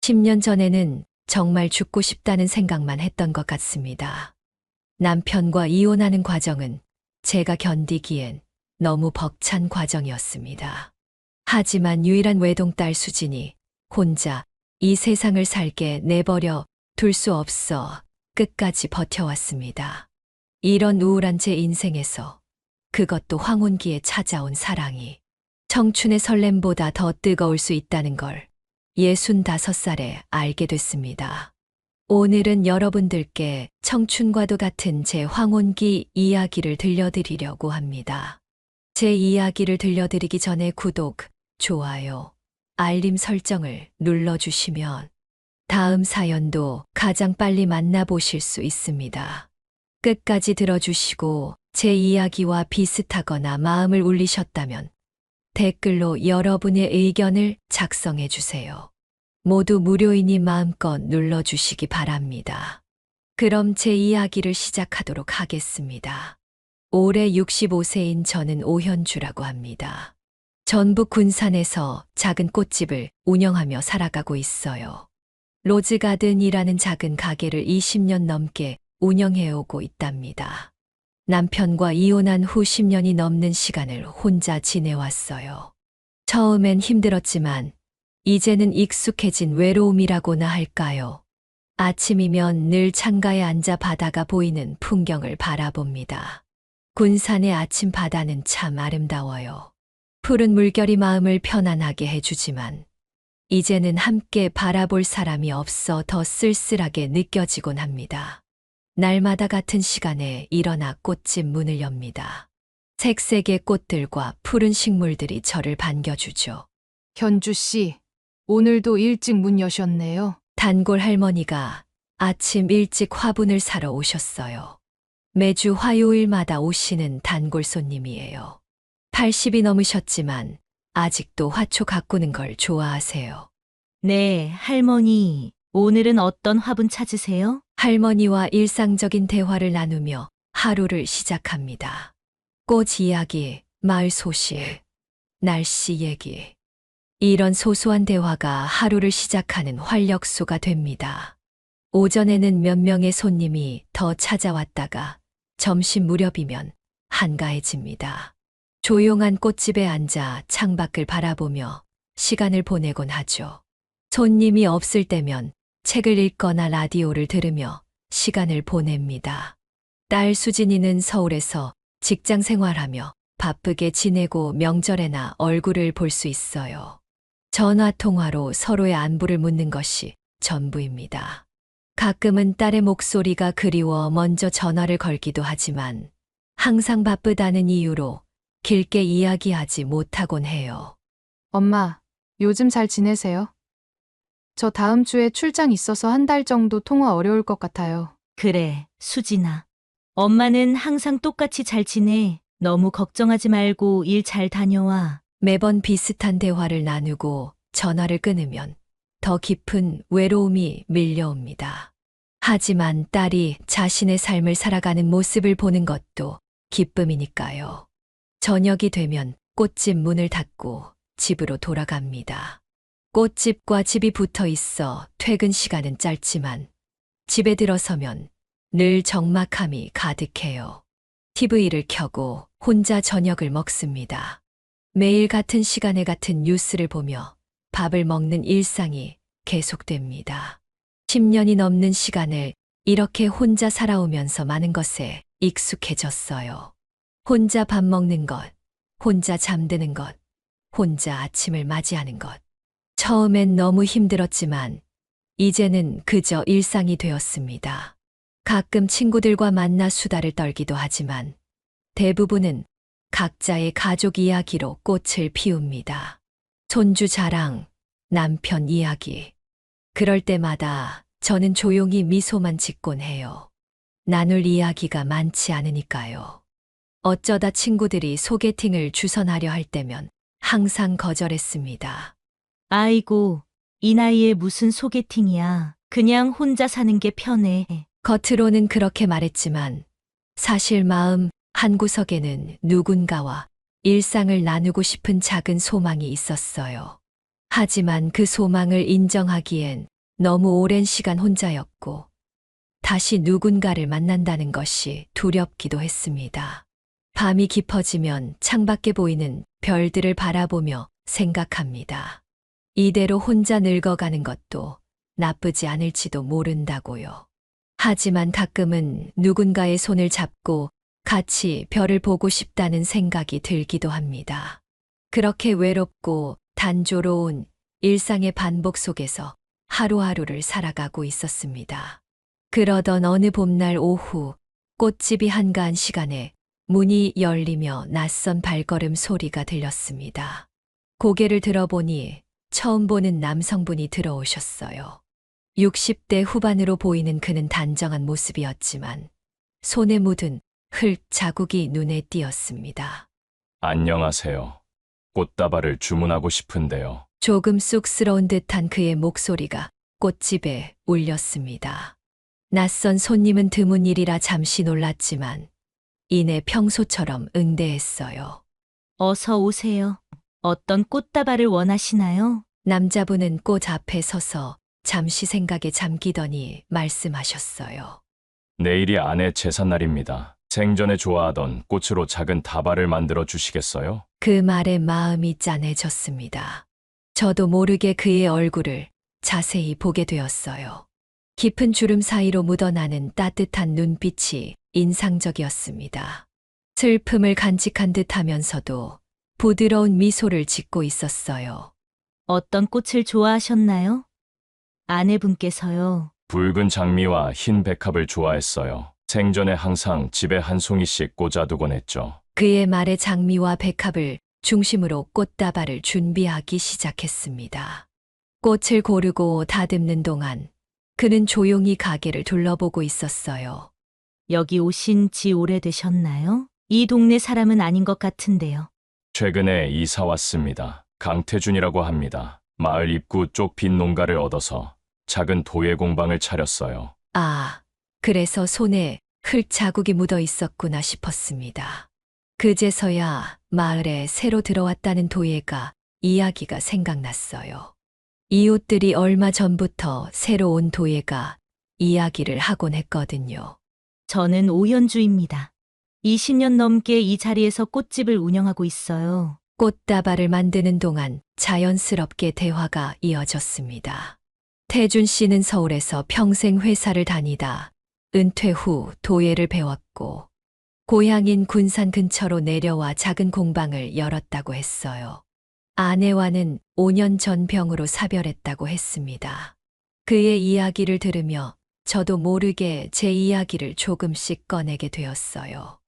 10년 전에는 정말 죽고 싶다는 생각만 했던 것 같습니다. 남편과 이혼하는 과정은 제가 견디기엔 너무 벅찬 과정이었습니다. 하지만 유일한 외동딸 수진이 혼자 이 세상을 살게 내버려 둘 수 없어 끝까지 버텨왔습니다. 이런 우울한 제 인생에서 그것도 황혼기에 찾아온 사랑이 청춘의 설렘보다 더 뜨거울 수 있다는 걸 65살에 알게 됐습니다. 오늘은 여러분들께 청춘과도 같은 제 황혼기 이야기를 들려드리려고 합니다. 제 이야기를 들려드리기 전에 구독, 좋아요, 알림 설정을 눌러주시면 다음 사연도 가장 빨리 만나보실 수 있습니다. 끝까지 들어주시고 제 이야기와 비슷하거나 마음을 울리셨다면 댓글로 여러분의 의견을 작성해 주세요. 모두 무료이니 마음껏 눌러주시기 바랍니다. 그럼 제 이야기를 시작하도록 하겠습니다. 올해 65세인 저는 오현주라고 합니다. 전북 군산에서 작은 꽃집을 운영하며 살아가고 있어요. 로즈가든이라는 작은 가게를 20년 넘게 운영해오고 있답니다. 남편과 이혼한 후 10년이 넘는 시간을 혼자 지내왔어요. 처음엔 힘들었지만 이제는 익숙해진 외로움이라고나 할까요? 아침이면 늘 창가에 앉아 바다가 보이는 풍경을 바라봅니다. 군산의 아침 바다는 참 아름다워요. 푸른 물결이 마음을 편안하게 해주지만 이제는 함께 바라볼 사람이 없어 더 쓸쓸하게 느껴지곤 합니다. 날마다 같은 시간에 일어나 꽃집 문을 엽니다. 색색의 꽃들과 푸른 식물들이 저를 반겨주죠. 현주 씨, 오늘도 일찍 문 여셨네요. 단골 할머니가 아침 일찍 화분을 사러 오셨어요. 매주 화요일마다 오시는 단골 손님이에요. 80이 넘으셨지만 아직도 화초 가꾸는 걸 좋아하세요. 네, 할머니. 오늘은 어떤 화분 찾으세요? 할머니와 일상적인 대화를 나누며 하루를 시작합니다. 꽃 이야기, 마을 소식, 날씨 얘기. 이런 소소한 대화가 하루를 시작하는 활력소가 됩니다. 오전에는 몇 명의 손님이 더 찾아왔다가 점심 무렵이면 한가해집니다. 조용한 꽃집에 앉아 창밖을 바라보며 시간을 보내곤 하죠. 손님이 없을 때면 책을 읽거나 라디오를 들으며 시간을 보냅니다. 딸 수진이는 서울에서 직장 생활하며 바쁘게 지내고 명절에나 얼굴을 볼 수 있어요. 전화 통화로 서로의 안부를 묻는 것이 전부입니다. 가끔은 딸의 목소리가 그리워 먼저 전화를 걸기도 하지만 항상 바쁘다는 이유로 길게 이야기하지 못하곤 해요. 엄마, 요즘 잘 지내세요? 저 다음 주에 출장 있어서 한 달 정도 통화 어려울 것 같아요. 그래, 수진아. 엄마는 항상 똑같이 잘 지내. 너무 걱정하지 말고 일 잘 다녀와. 매번 비슷한 대화를 나누고 전화를 끊으면 더 깊은 외로움이 밀려옵니다. 하지만 딸이 자신의 삶을 살아가는 모습을 보는 것도 기쁨이니까요. 저녁이 되면 꽃집 문을 닫고 집으로 돌아갑니다. 꽃집과 집이 붙어 있어 퇴근 시간은 짧지만 집에 들어서면 늘 적막함이 가득해요. TV를 켜고 혼자 저녁을 먹습니다. 매일 같은 시간에 같은 뉴스를 보며 밥을 먹는 일상이 계속됩니다. 10년이 넘는 시간을 이렇게 혼자 살아오면서 많은 것에 익숙해졌어요. 혼자 밥 먹는 것, 혼자 잠드는 것, 혼자 아침을 맞이하는 것. 처음엔 너무 힘들었지만 이제는 그저 일상이 되었습니다. 가끔 친구들과 만나 수다를 떨기도 하지만 대부분은 각자의 가족 이야기로 꽃을 피웁니다. 손주 자랑, 남편 이야기. 그럴 때마다 저는 조용히 미소만 짓곤 해요. 나눌 이야기가 많지 않으니까요. 어쩌다 친구들이 소개팅을 주선하려 할 때면 항상 거절했습니다. 아이고, 이 나이에 무슨 소개팅이야. 그냥 혼자 사는 게 편해. 겉으로는 그렇게 말했지만 사실 마음 한구석에는 누군가와 일상을 나누고 싶은 작은 소망이 있었어요. 하지만 그 소망을 인정하기엔 너무 오랜 시간 혼자였고, 다시 누군가를 만난다는 것이 두렵기도 했습니다. 밤이 깊어지면 창밖에 보이는 별들을 바라보며 생각합니다. 이대로 혼자 늙어가는 것도 나쁘지 않을지도 모른다고요. 하지만 가끔은 누군가의 손을 잡고 같이 별을 보고 싶다는 생각이 들기도 합니다. 그렇게 외롭고 단조로운 일상의 반복 속에서 하루하루를 살아가고 있었습니다. 그러던 어느 봄날 오후, 꽃집이 한가한 시간에 문이 열리며 낯선 발걸음 소리가 들렸습니다. 고개를 들어보니 처음 보는 남성분이 들어오셨어요. 60대 후반으로 보이는 그는 단정한 모습이었지만 손에 묻은 흙 자국이 눈에 띄었습니다. 안녕하세요. 꽃다발을 주문하고 싶은데요. 조금 쑥스러운 듯한 그의 목소리가 꽃집에 울렸습니다. 낯선 손님은 드문 일이라 잠시 놀랐지만 이내 평소처럼 응대했어요. 어서 오세요. 어떤 꽃다발을 원하시나요? 남자분은 꽃 앞에 서서 잠시 생각에 잠기더니 말씀하셨어요. 내일이 아내 제삿날입니다. 생전에 좋아하던 꽃으로 작은 다발을 만들어 주시겠어요? 그 말에 마음이 짠해졌습니다. 저도 모르게 그의 얼굴을 자세히 보게 되었어요. 깊은 주름 사이로 묻어나는 따뜻한 눈빛이 인상적이었습니다. 슬픔을 간직한 듯 하면서도 부드러운 미소를 짓고 있었어요. 어떤 꽃을 좋아하셨나요? 아내분께서요. 붉은 장미와 흰 백합을 좋아했어요. 생전에 항상 집에 한 송이씩 꽂아두곤 했죠. 그의 말에 장미와 백합을 중심으로 꽃다발을 준비하기 시작했습니다. 꽃을 고르고 다듬는 동안 그는 조용히 가게를 둘러보고 있었어요. 여기 오신 지 오래되셨나요? 이 동네 사람은 아닌 것 같은데요. 최근에 이사 왔습니다. 강태준이라고 합니다. 마을 입구 쪽 빈 농가를 얻어서 작은 도예 공방을 차렸어요. 아, 그래서 손에 흙 자국이 묻어 있었구나 싶었습니다. 그제서야 마을에 새로 들어왔다는 도예가 이야기가 생각났어요. 이웃들이 얼마 전부터 새로 온 도예가 이야기를 하곤 했거든요. 저는 오현주입니다. 20년 넘게 이 자리에서 꽃집을 운영하고 있어요. 꽃다발을 만드는 동안 자연스럽게 대화가 이어졌습니다. 태준 씨는 서울에서 평생 회사를 다니다 은퇴 후 도예를 배웠고 고향인 군산 근처로 내려와 작은 공방을 열었다고 했어요. 아내와는 5년 전 병으로 사별했다고 했습니다. 그의 이야기를 들으며 저도 모르게 제 이야기를 조금씩 꺼내게 되었어요.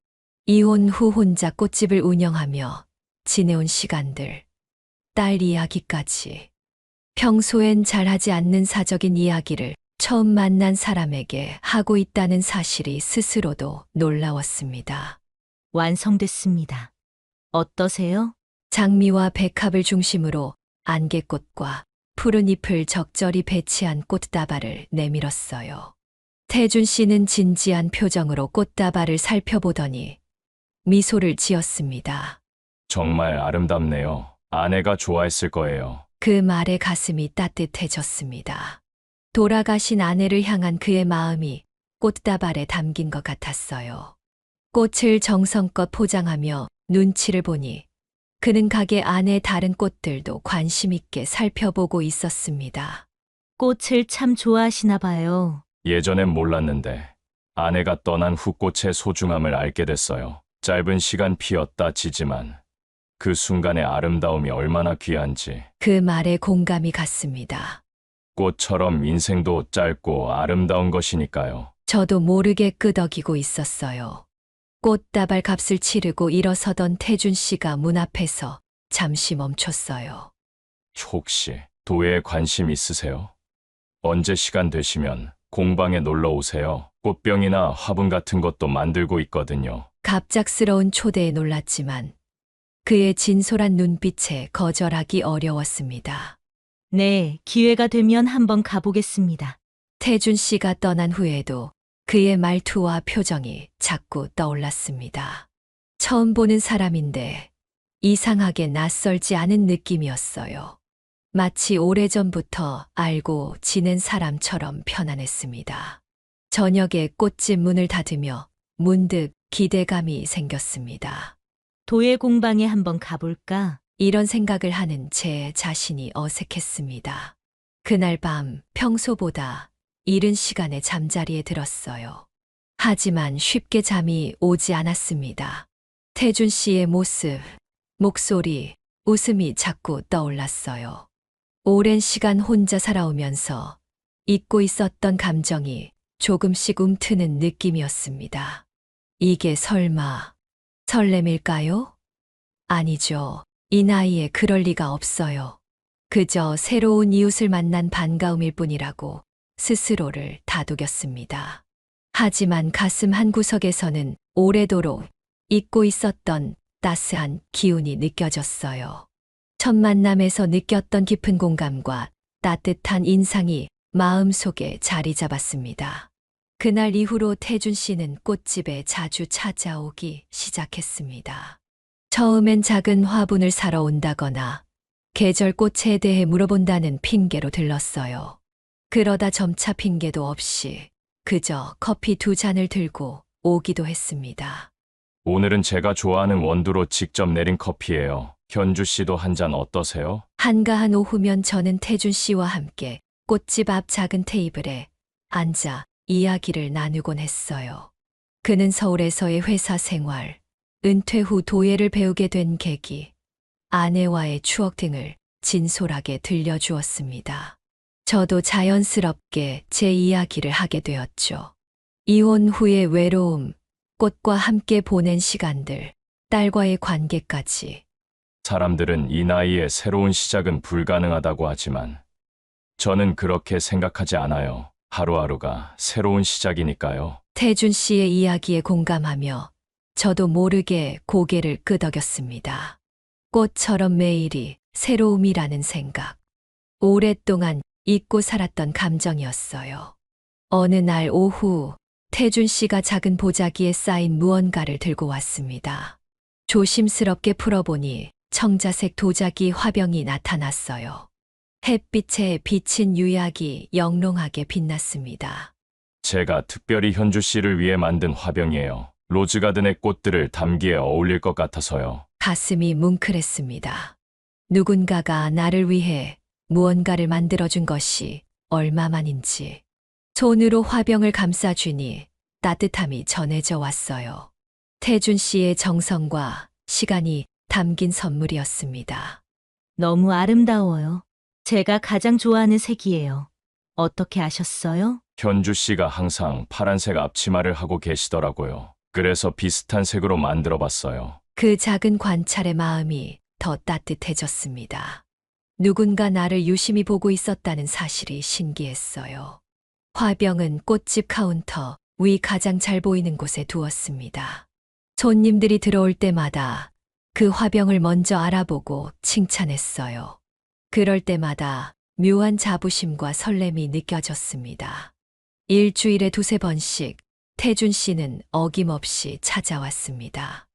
이혼 후 혼자 꽃집을 운영하며 지내온 시간들, 딸 이야기까지. 평소엔 잘하지 않는 사적인 이야기를 처음 만난 사람에게 하고 있다는 사실이 스스로도 놀라웠습니다. 완성됐습니다. 어떠세요? 장미와 백합을 중심으로 안개꽃과 푸른 잎을 적절히 배치한 꽃다발을 내밀었어요. 태준 씨는 진지한 표정으로 꽃다발을 살펴보더니 미소를 지었습니다. 정말 아름답네요. 아내가 좋아했을 거예요. 그 말에 가슴이 따뜻해졌습니다. 돌아가신 아내를 향한 그의 마음이 꽃다발에 담긴 것 같았어요. 꽃을 정성껏 포장하며 눈치를 보니 그는 가게 안의 다른 꽃들도 관심 있게 살펴보고 있었습니다. 꽃을 참 좋아하시나 봐요. 예전엔 몰랐는데 아내가 떠난 후 꽃의 소중함을 알게 됐어요. 짧은 시간 피었다 지지만 그 순간의 아름다움이 얼마나 귀한지. 그 말에 공감이 갔습니다. 꽃처럼 인생도 짧고 아름다운 것이니까요. 저도 모르게 끄덕이고 있었어요. 꽃다발 값을 치르고 일어서던 태준 씨가 문 앞에서 잠시 멈췄어요. 혹시 도예에 관심 있으세요? 언제 시간 되시면 공방에 놀러 오세요. 꽃병이나 화분 같은 것도 만들고 있거든요. 갑작스러운 초대에 놀랐지만 그의 진솔한 눈빛에 거절하기 어려웠습니다. 네, 기회가 되면 한번 가보겠습니다. 태준 씨가 떠난 후에도 그의 말투와 표정이 자꾸 떠올랐습니다. 처음 보는 사람인데 이상하게 낯설지 않은 느낌이었어요. 마치 오래전부터 알고 지낸 사람처럼 편안했습니다. 저녁에 꽃집 문을 닫으며 문득 기대감이 생겼습니다. 도예 공방에 한번 가볼까? 이런 생각을 하는 제 자신이 어색했습니다. 그날 밤 평소보다 이른 시간에 잠자리에 들었어요. 하지만 쉽게 잠이 오지 않았습니다. 태준 씨의 모습, 목소리, 웃음이 자꾸 떠올랐어요. 오랜 시간 혼자 살아오면서 잊고 있었던 감정이 조금씩 움트는 느낌이었습니다. 이게 설마 설렘일까요? 아니죠. 이 나이에 그럴 리가 없어요. 그저 새로운 이웃을 만난 반가움일 뿐이라고 스스로를 다독였습니다. 하지만 가슴 한구석에서는 오래도록 잊고 있었던 따스한 기운이 느껴졌어요. 첫 만남에서 느꼈던 깊은 공감과 따뜻한 인상이 마음속에 자리 잡았습니다. 그날 이후로 태준 씨는 꽃집에 자주 찾아오기 시작했습니다. 처음엔 작은 화분을 사러 온다거나 계절 꽃에 대해 물어본다는 핑계로 들렀어요. 그러다 점차 핑계도 없이 그저 커피 2잔을 들고 오기도 했습니다. 오늘은 제가 좋아하는 원두로 직접 내린 커피예요. 현주 씨도 한 잔 어떠세요? 한가한 오후면 저는 태준 씨와 함께 꽃집 앞 작은 테이블에 앉아 이야기를 나누곤 했어요. 그는 서울에서의 회사 생활, 은퇴 후 도예를 배우게 된 계기, 아내와의 추억 등을 진솔하게 들려주었습니다. 저도 자연스럽게 제 이야기를 하게 되었죠. 이혼 후의 외로움, 꽃과 함께 보낸 시간들, 딸과의 관계까지. 사람들은 이 나이에 새로운 시작은 불가능하다고 하지만 저는 그렇게 생각하지 않아요. 하루하루가 새로운 시작이니까요. 태준 씨의 이야기에 공감하며 저도 모르게 고개를 끄덕였습니다. 꽃처럼 매일이 새로움이라는 생각. 오랫동안 잊고 살았던 감정이었어요. 어느 날 오후 태준 씨가 작은 보자기에 쌓인 무언가를 들고 왔습니다. 조심스럽게 풀어보니 청자색 도자기 화병이 나타났어요. 햇빛에 비친 유약이 영롱하게 빛났습니다. 제가 특별히 현주 씨를 위해 만든 화병이에요. 로즈가든의 꽃들을 담기에 어울릴 것 같아서요. 가슴이 뭉클했습니다. 누군가가 나를 위해 무언가를 만들어준 것이 얼마만인지. 손으로 화병을 감싸주니 따뜻함이 전해져 왔어요. 태준 씨의 정성과 시간이 담긴 선물이었습니다. 너무 아름다워요. 제가 가장 좋아하는 색이에요. 어떻게 아셨어요? 현주 씨가 항상 파란색 앞치마를 하고 계시더라고요. 그래서 비슷한 색으로 만들어 봤어요. 그 작은 관찰의 마음이 더 따뜻해졌습니다. 누군가 나를 유심히 보고 있었다는 사실이 신기했어요. 화병은 꽃집 카운터 위 가장 잘 보이는 곳에 두었습니다. 손님들이 들어올 때마다 그 화병을 먼저 알아보고 칭찬했어요. 그럴 때마다 묘한 자부심과 설렘이 느껴졌습니다. 일주일에 2~3번씩 태준 씨는 어김없이 찾아왔습니다.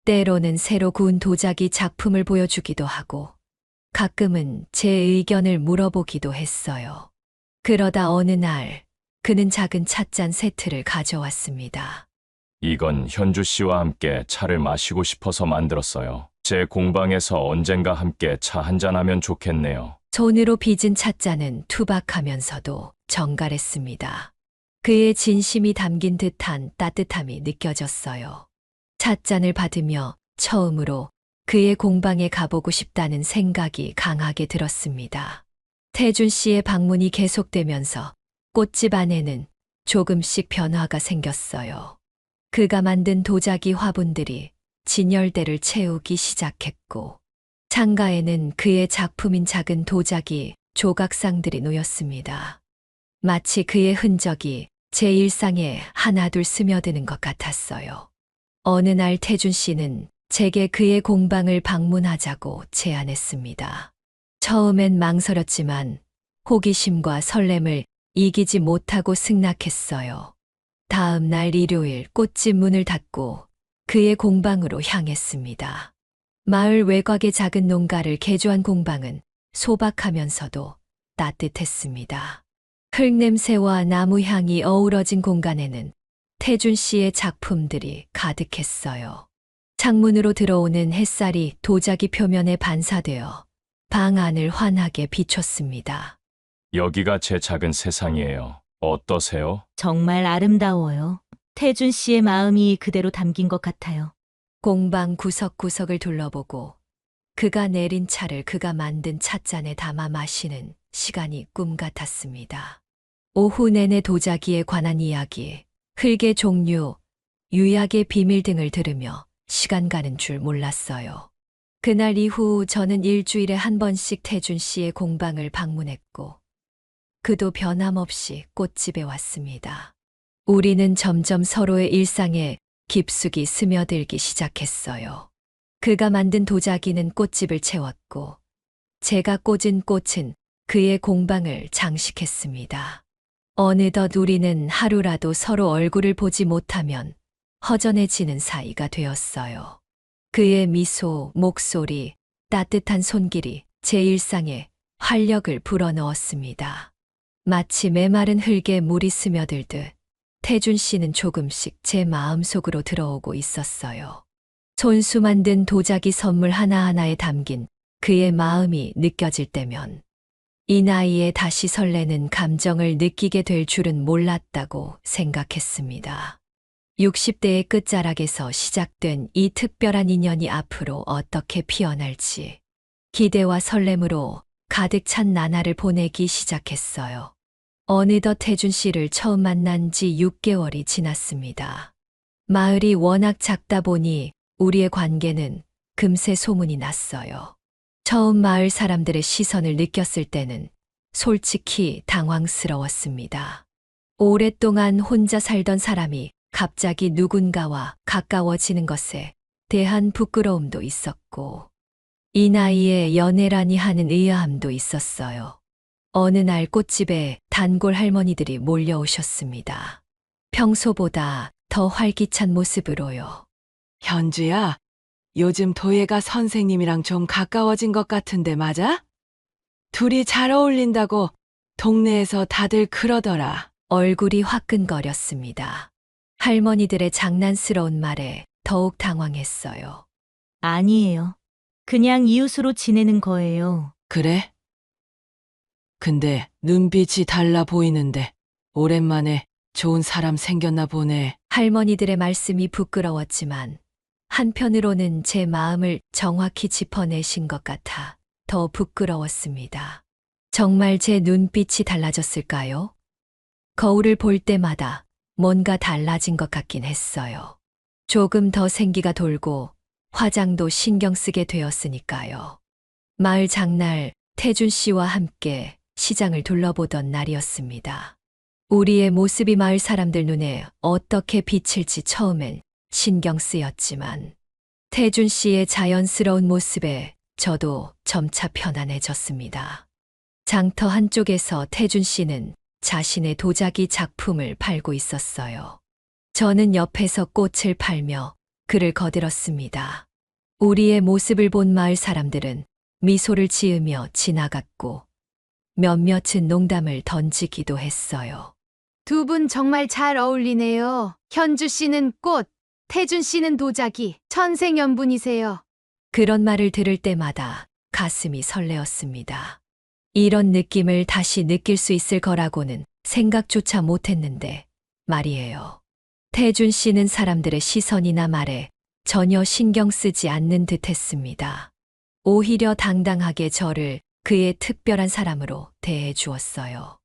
때로는 새로 구운 도자기 작품을 보여주기도 하고 가끔은 제 의견을 물어보기도 했어요. 그러다 어느 날 그는 작은 찻잔 세트를 가져왔습니다. 이건 현주 씨와 함께 차를 마시고 싶어서 만들었어요. 제 공방에서 언젠가 함께 차 한잔하면 좋겠네요. 손으로 빚은 찻잔은 투박하면서도 정갈했습니다. 그의 진심이 담긴 듯한 따뜻함이 느껴졌어요. 찻잔을 받으며 처음으로 그의 공방에 가보고 싶다는 생각이 강하게 들었습니다. 태준 씨의 방문이 계속되면서 꽃집 안에는 조금씩 변화가 생겼어요. 그가 만든 도자기 화분들이 진열대를 채우기 시작했고 창가에는 그의 작품인 작은 도자기 조각상들이 놓였습니다. 마치 그의 흔적이 제 일상에 하나둘 스며드는 것 같았어요. 어느 날 태준 씨는 제게 그의 공방을 방문하자고 제안했습니다. 처음엔 망설였지만 호기심과 설렘을 이기지 못하고 승낙했어요. 다음 날 일요일 꽃집 문을 닫고 그의 공방으로 향했습니다. 마을 외곽의 작은 농가를 개조한 공방은 소박하면서도 따뜻했습니다. 흙냄새와 나무 향이 어우러진 공간에는 태준 씨의 작품들이 가득했어요. 창문으로 들어오는 햇살이 도자기 표면에 반사되어 방 안을 환하게 비췄습니다. 여기가 제 작은 세상이에요. 어떠세요? 정말 아름다워요. 태준 씨의 마음이 그대로 담긴 것 같아요. 공방 구석구석을 둘러보고 그가 내린 차를 그가 만든 찻잔에 담아 마시는 시간이 꿈 같았습니다. 오후 내내 도자기에 관한 이야기, 흙의 종류, 유약의 비밀 등을 들으며 시간 가는 줄 몰랐어요. 그날 이후 저는 일주일에 한 번씩 태준 씨의 공방을 방문했고, 그도 변함없이 꽃집에 왔습니다. 우리는 점점 서로의 일상에 깊숙이 스며들기 시작했어요. 그가 만든 도자기는 꽃집을 채웠고, 제가 꽂은 꽃은 그의 공방을 장식했습니다. 어느덧 우리는 하루라도 서로 얼굴을 보지 못하면 허전해지는 사이가 되었어요. 그의 미소, 목소리, 따뜻한 손길이 제 일상에 활력을 불어넣었습니다. 마치 메마른 흙에 물이 스며들듯 태준 씨는 조금씩 제 마음속으로 들어오고 있었어요. 손수 만든 도자기 선물 하나하나에 담긴 그의 마음이 느껴질 때면 이 나이에 다시 설레는 감정을 느끼게 될 줄은 몰랐다고 생각했습니다. 60대의 끝자락에서 시작된 이 특별한 인연이 앞으로 어떻게 피어날지 기대와 설렘으로 가득 찬 나날을 보내기 시작했어요. 어느덧 태준 씨를 처음 만난 지 6개월이 지났습니다. 마을이 워낙 작다 보니 우리의 관계는 금세 소문이 났어요. 처음 마을 사람들의 시선을 느꼈을 때는 솔직히 당황스러웠습니다. 오랫동안 혼자 살던 사람이 갑자기 누군가와 가까워지는 것에 대한 부끄러움도 있었고, 이 나이에 연애라니 하는 의아함도 있었어요. 어느 날 꽃집에 단골 할머니들이 몰려오셨습니다. 평소보다 더 활기찬 모습으로요. 현주야, 요즘 도예가 선생님이랑 좀 가까워진 것 같은데 맞아? 둘이 잘 어울린다고 동네에서 다들 그러더라. 얼굴이 화끈거렸습니다. 할머니들의 장난스러운 말에 더욱 당황했어요. 아니에요. 그냥 이웃으로 지내는 거예요. 그래? 근데 눈빛이 달라 보이는데 오랜만에 좋은 사람 생겼나 보네. 할머니들의 말씀이 부끄러웠지만 한편으로는 제 마음을 정확히 짚어내신 것 같아 더 부끄러웠습니다. 정말 제 눈빛이 달라졌을까요? 거울을 볼 때마다 뭔가 달라진 것 같긴 했어요. 조금 더 생기가 돌고 화장도 신경 쓰게 되었으니까요. 마을 장날 태준 씨와 함께 시장을 둘러보던 날이었습니다. 우리의 모습이 마을 사람들 눈에 어떻게 비칠지 처음엔 신경 쓰였지만 태준 씨의 자연스러운 모습에 저도 점차 편안해졌습니다. 장터 한쪽에서 태준 씨는 자신의 도자기 작품을 팔고 있었어요. 저는 옆에서 꽃을 팔며 그를 거들었습니다. 우리의 모습을 본 마을 사람들은 미소를 지으며 지나갔고 몇몇은 농담을 던지기도 했어요. 두 분 정말 잘 어울리네요. 현주 씨는 꽃, 태준 씨는 도자기, 천생연분이세요. 그런 말을 들을 때마다 가슴이 설레었습니다. 이런 느낌을 다시 느낄 수 있을 거라고는 생각조차 못했는데 말이에요. 태준 씨는 사람들의 시선이나 말에 전혀 신경 쓰지 않는 듯 했습니다. 오히려 당당하게 저를 그의 특별한 사람으로 대해 주었어요.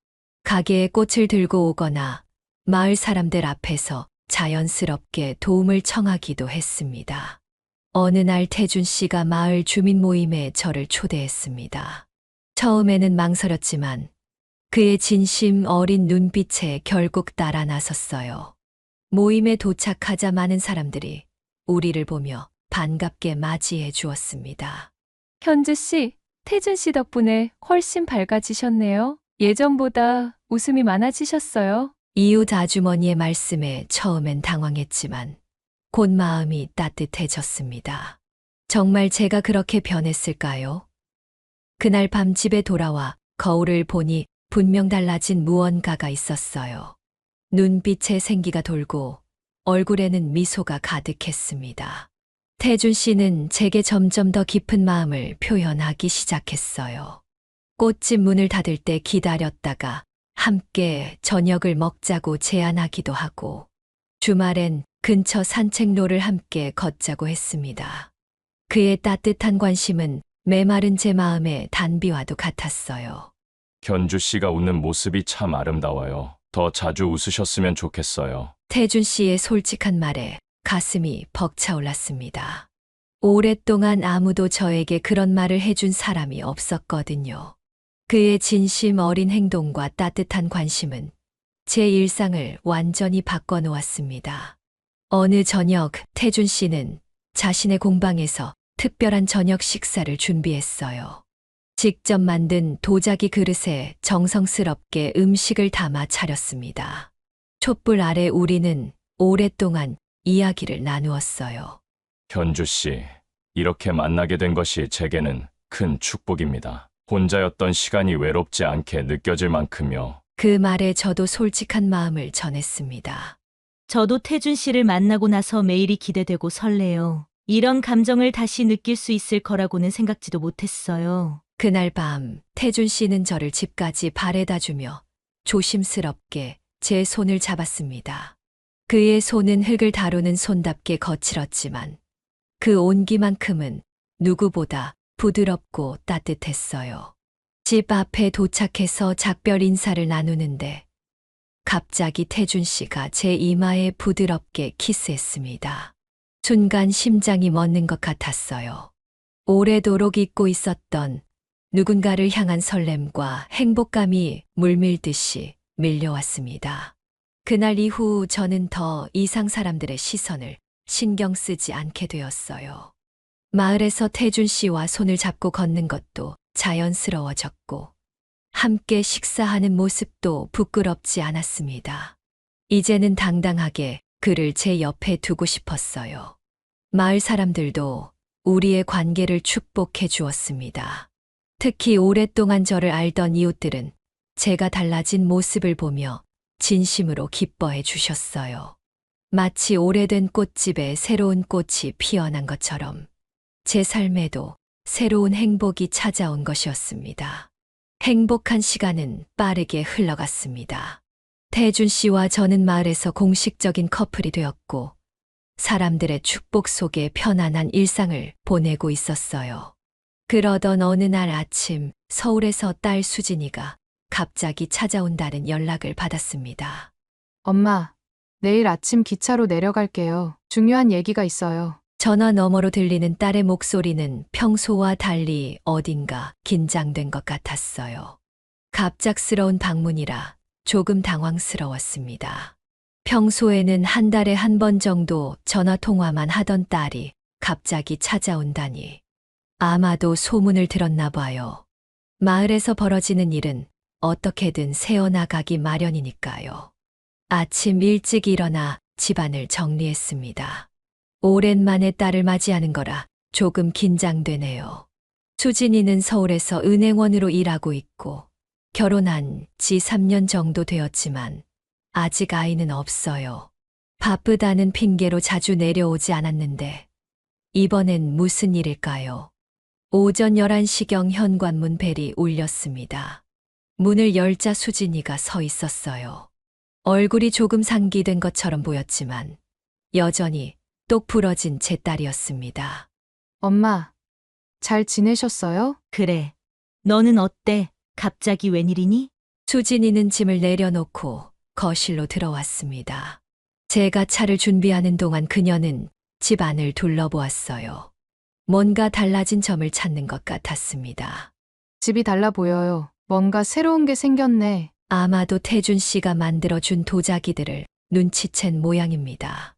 가게에 꽃을 들고 오거나 마을 사람들 앞에서 자연스럽게 도움을 청하기도 했습니다. 어느 날 태준 씨가 마을 주민 모임에 저를 초대했습니다. 처음에는 망설였지만 그의 진심 어린 눈빛에 결국 따라 나섰어요. 모임에 도착하자 많은 사람들이 우리를 보며 반갑게 맞이해 주었습니다. 현주 씨, 태준 씨 덕분에 훨씬 밝아지셨네요. 예전보다 웃음이 많아지셨어요. 이웃 아주머니의 말씀에 처음엔 당황했지만 곧 마음이 따뜻해졌습니다. 정말 제가 그렇게 변했을까요? 그날 밤 집에 돌아와 거울을 보니 분명 달라진 무언가가 있었어요. 눈빛에 생기가 돌고 얼굴에는 미소가 가득했습니다. 태준 씨는 제게 점점 더 깊은 마음을 표현하기 시작했어요. 꽃집 문을 닫을 때 기다렸다가 함께 저녁을 먹자고 제안하기도 하고 주말엔 근처 산책로를 함께 걷자고 했습니다. 그의 따뜻한 관심은 메마른 제 마음의 단비와도 같았어요. 현주 씨가 웃는 모습이 참 아름다워요. 더 자주 웃으셨으면 좋겠어요. 태준 씨의 솔직한 말에 가슴이 벅차올랐습니다. 오랫동안 아무도 저에게 그런 말을 해준 사람이 없었거든요. 그의 진심 어린 행동과 따뜻한 관심은 제 일상을 완전히 바꿔놓았습니다. 어느 저녁 태준 씨는 자신의 공방에서 특별한 저녁 식사를 준비했어요. 직접 만든 도자기 그릇에 정성스럽게 음식을 담아 차렸습니다. 촛불 아래 우리는 오랫동안 이야기를 나누었어요. 현주 씨, 이렇게 만나게 된 것이 제게는 큰 축복입니다. 혼자였던 시간이 외롭지 않게 느껴질 만큼요. 그 말에 저도 솔직한 마음을 전했습니다. 저도 태준 씨를 만나고 나서 매일이 기대되고 설레요. 이런 감정을 다시 느낄 수 있을 거라고는 생각지도 못했어요. 그날 밤 태준 씨는 저를 집까지 바래다 주며 조심스럽게 제 손을 잡았습니다. 그의 손은 흙을 다루는 손답게 거칠었지만 그 온기만큼은 누구보다 부드럽고 따뜻했어요. 집 앞에 도착해서 작별 인사를 나누는데 갑자기 태준 씨가 제 이마에 부드럽게 키스했습니다. 순간 심장이 멎는 것 같았어요. 오래도록 잊고 있었던 누군가를 향한 설렘과 행복감이 물밀듯이 밀려왔습니다. 그날 이후 저는 더 이상 사람들의 시선을 신경 쓰지 않게 되었어요. 마을에서 태준 씨와 손을 잡고 걷는 것도 자연스러워졌고 함께 식사하는 모습도 부끄럽지 않았습니다. 이제는 당당하게 그를 제 옆에 두고 싶었어요. 마을 사람들도 우리의 관계를 축복해 주었습니다. 특히 오랫동안 저를 알던 이웃들은 제가 달라진 모습을 보며 진심으로 기뻐해 주셨어요. 마치 오래된 꽃집에 새로운 꽃이 피어난 것처럼 제 삶에도 새로운 행복이 찾아온 것이었습니다. 행복한 시간은 빠르게 흘러갔습니다. 태준 씨와 저는 마을에서 공식적인 커플이 되었고 사람들의 축복 속에 편안한 일상을 보내고 있었어요. 그러던 어느 날 아침 서울에서 딸 수진이가 갑자기 찾아온다는 연락을 받았습니다. 엄마, 내일 아침 기차로 내려갈게요. 중요한 얘기가 있어요. 전화 너머로 들리는 딸의 목소리는 평소와 달리 어딘가 긴장된 것 같았어요. 갑작스러운 방문이라 조금 당황스러웠습니다. 평소에는 한 달에 한 번 정도 전화 통화만 하던 딸이 갑자기 찾아온다니. 아마도 소문을 들었나 봐요. 마을에서 벌어지는 일은 어떻게든 새어나가기 마련이니까요. 아침 일찍 일어나 집안을 정리했습니다. 오랜만에 딸을 맞이하는 거라 조금 긴장되네요. 수진이는 서울에서 은행원으로 일하고 있고 결혼한 지 3년 정도 되었지만 아직 아이는 없어요. 바쁘다는 핑계로 자주 내려오지 않았는데 이번엔 무슨 일일까요? 오전 11시경 현관문 벨이 울렸습니다. 문을 열자 수진이가 서 있었어요. 얼굴이 조금 상기된 것처럼 보였지만 여전히 똑 부러진 제 딸이었습니다. 엄마, 잘 지내셨어요? 그래. 너는 어때? 갑자기 웬일이니? 수진이는 짐을 내려놓고 거실로 들어왔습니다. 제가 차를 준비하는 동안 그녀는 집 안을 둘러보았어요. 뭔가 달라진 점을 찾는 것 같았습니다. 집이 달라 보여요. 뭔가 새로운 게 생겼네. 아마도 태준 씨가 만들어준 도자기들을 눈치챈 모양입니다.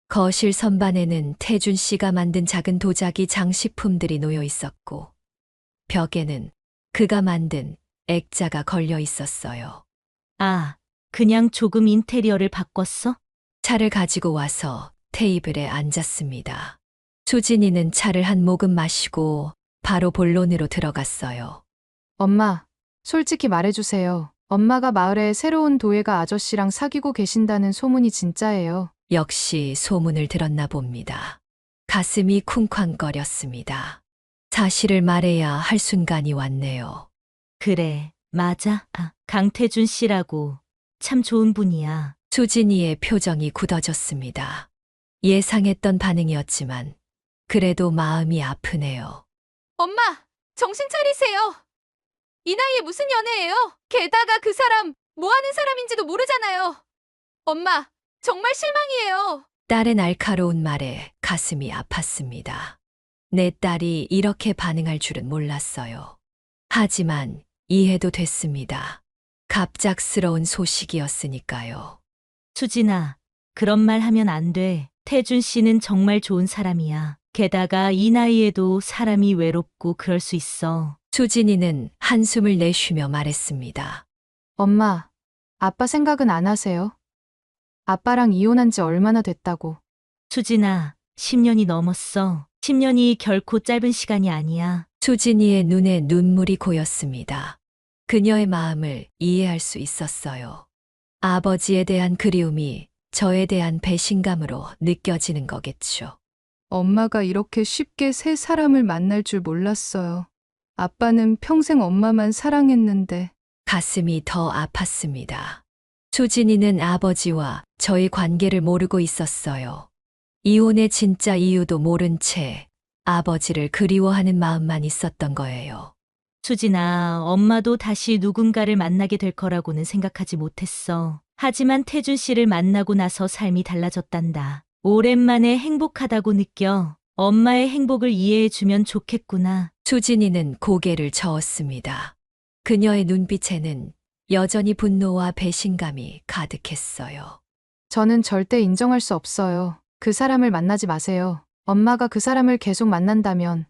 거실 선반에는 태준 씨가 만든 작은 도자기 장식품들이 놓여 있었고 벽에는 그가 만든 액자가 걸려 있었어요. 아, 그냥 조금 인테리어를 바꿨어? 차를 가지고 와서 테이블에 앉았습니다. 수진이는 차를 한 모금 마시고 바로 본론으로 들어갔어요. 엄마, 솔직히 말해주세요. 엄마가 마을에 새로운 도예가 아저씨랑 사귀고 계신다는 소문이 진짜예요. 역시 소문을 들었나 봅니다. 가슴이 쿵쾅거렸습니다. 사실을 말해야 할 순간이 왔네요. 그래, 맞아. 강태준 씨라고. 참 좋은 분이야. 수진이의 표정이 굳어졌습니다. 예상했던 반응이었지만 그래도 마음이 아프네요. 엄마, 정신 차리세요. 이 나이에 무슨 연애예요? 게다가 그 사람 뭐 하는 사람인지도 모르잖아요. 엄마, 정말 실망이에요. 딸의 날카로운 말에 가슴이 아팠습니다. 내 딸이 이렇게 반응할 줄은 몰랐어요. 하지만 이해도 됐습니다. 갑작스러운 소식이었으니까요. 수진아, 그런 말 하면 안 돼. 태준 씨는 정말 좋은 사람이야. 게다가 이 나이에도 사람이 외롭고 그럴 수 있어. 수진이는 한숨을 내쉬며 말했습니다. 엄마, 아빠 생각은 안 하세요? 아빠랑 이혼한 지 얼마나 됐다고. 수진아, 10년이 넘었어. 10년이 결코 짧은 시간이 아니야. 수진이의 눈에 눈물이 고였습니다. 그녀의 마음을 이해할 수 있었어요. 아버지에 대한 그리움이 저에 대한 배신감으로 느껴지는 거겠죠. 엄마가 이렇게 쉽게 새 사람을 만날 줄 몰랐어요. 아빠는 평생 엄마만 사랑했는데. 가슴이 더 아팠습니다. 수진이는 아버지와 저의 관계를 모르고 있었어요. 이혼의 진짜 이유도 모른 채 아버지를 그리워하는 마음만 있었던 거예요. 수진아, 엄마도 다시 누군가를 만나게 될 거라고는 생각하지 못했어. 하지만 태준 씨를 만나고 나서 삶이 달라졌단다. 오랜만에 행복하다고 느껴. 엄마의 행복을 이해해주면 좋겠구나. 수진이는 고개를 저었습니다. 그녀의 눈빛에는 여전히 분노와 배신감이 가득했어요. 저는 절대 인정할 수 없어요. 그 사람을 만나지 마세요. 엄마가 그 사람을 계속 만난다면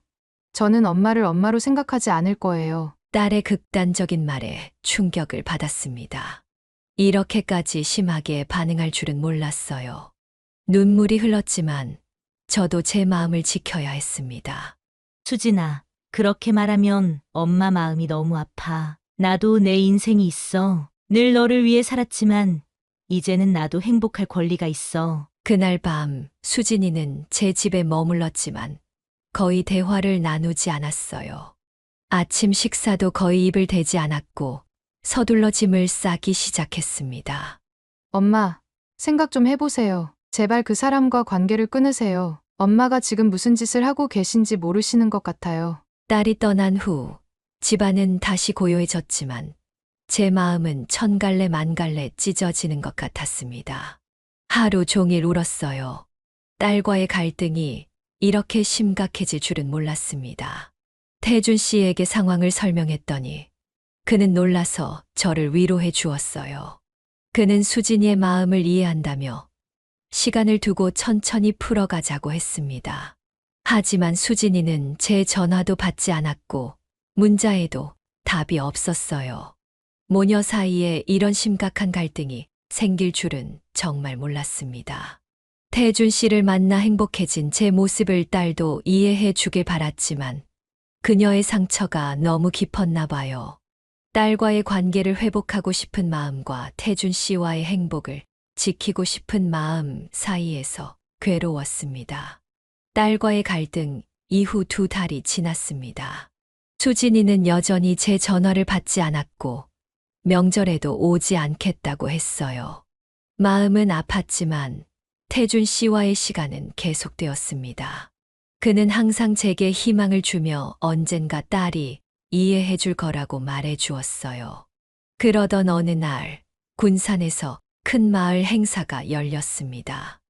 저는 엄마를 엄마로 생각하지 않을 거예요. 딸의 극단적인 말에 충격을 받았습니다. 이렇게까지 심하게 반응할 줄은 몰랐어요. 눈물이 흘렀지만 저도 제 마음을 지켜야 했습니다. 수진아, 그렇게 말하면 엄마 마음이 너무 아파. 나도 내 인생이 있어. 늘 너를 위해 살았지만 이제는 나도 행복할 권리가 있어. 그날 밤 수진이는 제 집에 머물렀지만 거의 대화를 나누지 않았어요. 아침 식사도 거의 입을 대지 않았고 서둘러 짐을 싸기 시작했습니다. 엄마, 생각 좀 해보세요. 제발 그 사람과 관계를 끊으세요. 엄마가 지금 무슨 짓을 하고 계신지 모르시는 것 같아요. 딸이 떠난 후 집안은 다시 고요해졌지만 제 마음은 천갈래 만갈래 찢어지는 것 같았습니다. 하루 종일 울었어요. 딸과의 갈등이 이렇게 심각해질 줄은 몰랐습니다. 태준 씨에게 상황을 설명했더니 그는 놀라서 저를 위로해 주었어요. 그는 수진이의 마음을 이해한다며 시간을 두고 천천히 풀어가자고 했습니다. 하지만 수진이는 제 전화도 받지 않았고 문자에도 답이 없었어요. 모녀 사이에 이런 심각한 갈등이 생길 줄은 정말 몰랐습니다. 태준 씨를 만나 행복해진 제 모습을 딸도 이해해 주길 바랐지만 그녀의 상처가 너무 깊었나 봐요. 딸과의 관계를 회복하고 싶은 마음과 태준 씨와의 행복을 지키고 싶은 마음 사이에서 괴로웠습니다. 딸과의 갈등 이후 2달이 지났습니다. 수진이는 여전히 제 전화를 받지 않았고 명절에도 오지 않겠다고 했어요. 마음은 아팠지만 태준 씨와의 시간은 계속되었습니다. 그는 항상 제게 희망을 주며 언젠가 딸이 이해해 줄 거라고 말해 주었어요. 그러던 어느 날 군산에서 큰 마을 행사가 열렸습니다.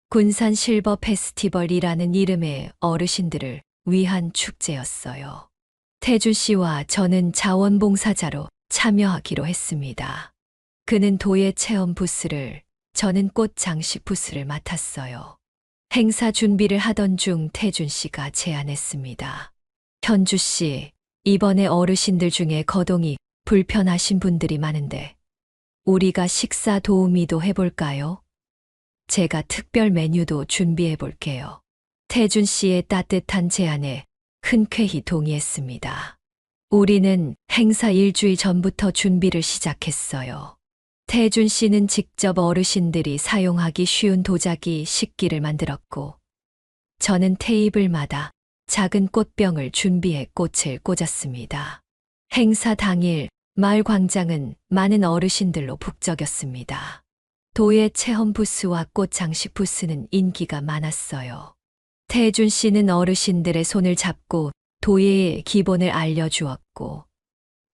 군산 실버 페스티벌이라는 이름의 어르신들을 위한 축제였어요. 태준 씨와 저는 자원봉사자로 참여하기로 했습니다. 그는 도예 체험 부스를, 저는 꽃 장식 부스를 맡았어요. 행사 준비를 하던 중 태준 씨가 제안했습니다. 현주 씨, 이번에 어르신들 중에 거동이 불편하신 분들이 많은데 우리가 식사 도우미도 해볼까요? 제가 특별 메뉴도 준비해 볼게요. 태준 씨의 따뜻한 제안에 흔쾌히 동의했습니다. 우리는 행사 일주일 전부터 준비를 시작했어요. 태준 씨는 직접 어르신들이 사용하기 쉬운 도자기 식기를 만들었고, 저는 테이블마다 작은 꽃병을 준비해 꽃을 꽂았습니다. 행사 당일 마을 광장은 많은 어르신들로 북적였습니다. 도예 체험 부스와 꽃 장식 부스는 인기가 많았어요. 태준 씨는 어르신들의 손을 잡고 도예의 기본을 알려주었고,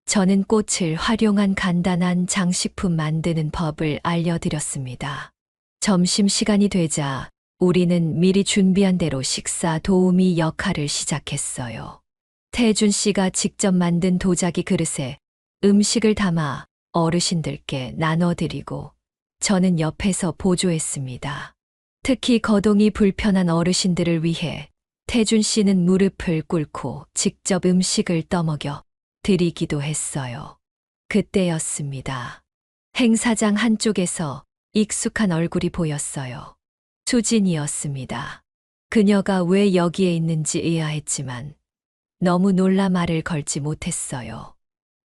저는 꽃을 활용한 간단한 장식품 만드는 법을 알려드렸습니다. 점심시간이 되자 우리는 미리 준비한 대로 식사 도우미 역할을 시작했어요. 태준 씨가 직접 만든 도자기 그릇에 음식을 담아 어르신들께 나눠드리고, 저는 옆에서 보조했습니다. 특히 거동이 불편한 어르신들을 위해 태준 씨는 무릎을 꿇고 직접 음식을 떠먹여 드리기도 했어요. 그때였습니다. 행사장 한쪽에서 익숙한 얼굴이 보였어요. 수진이었습니다. 그녀가 왜 여기에 있는지 의아했지만 너무 놀라 말을 걸지 못했어요.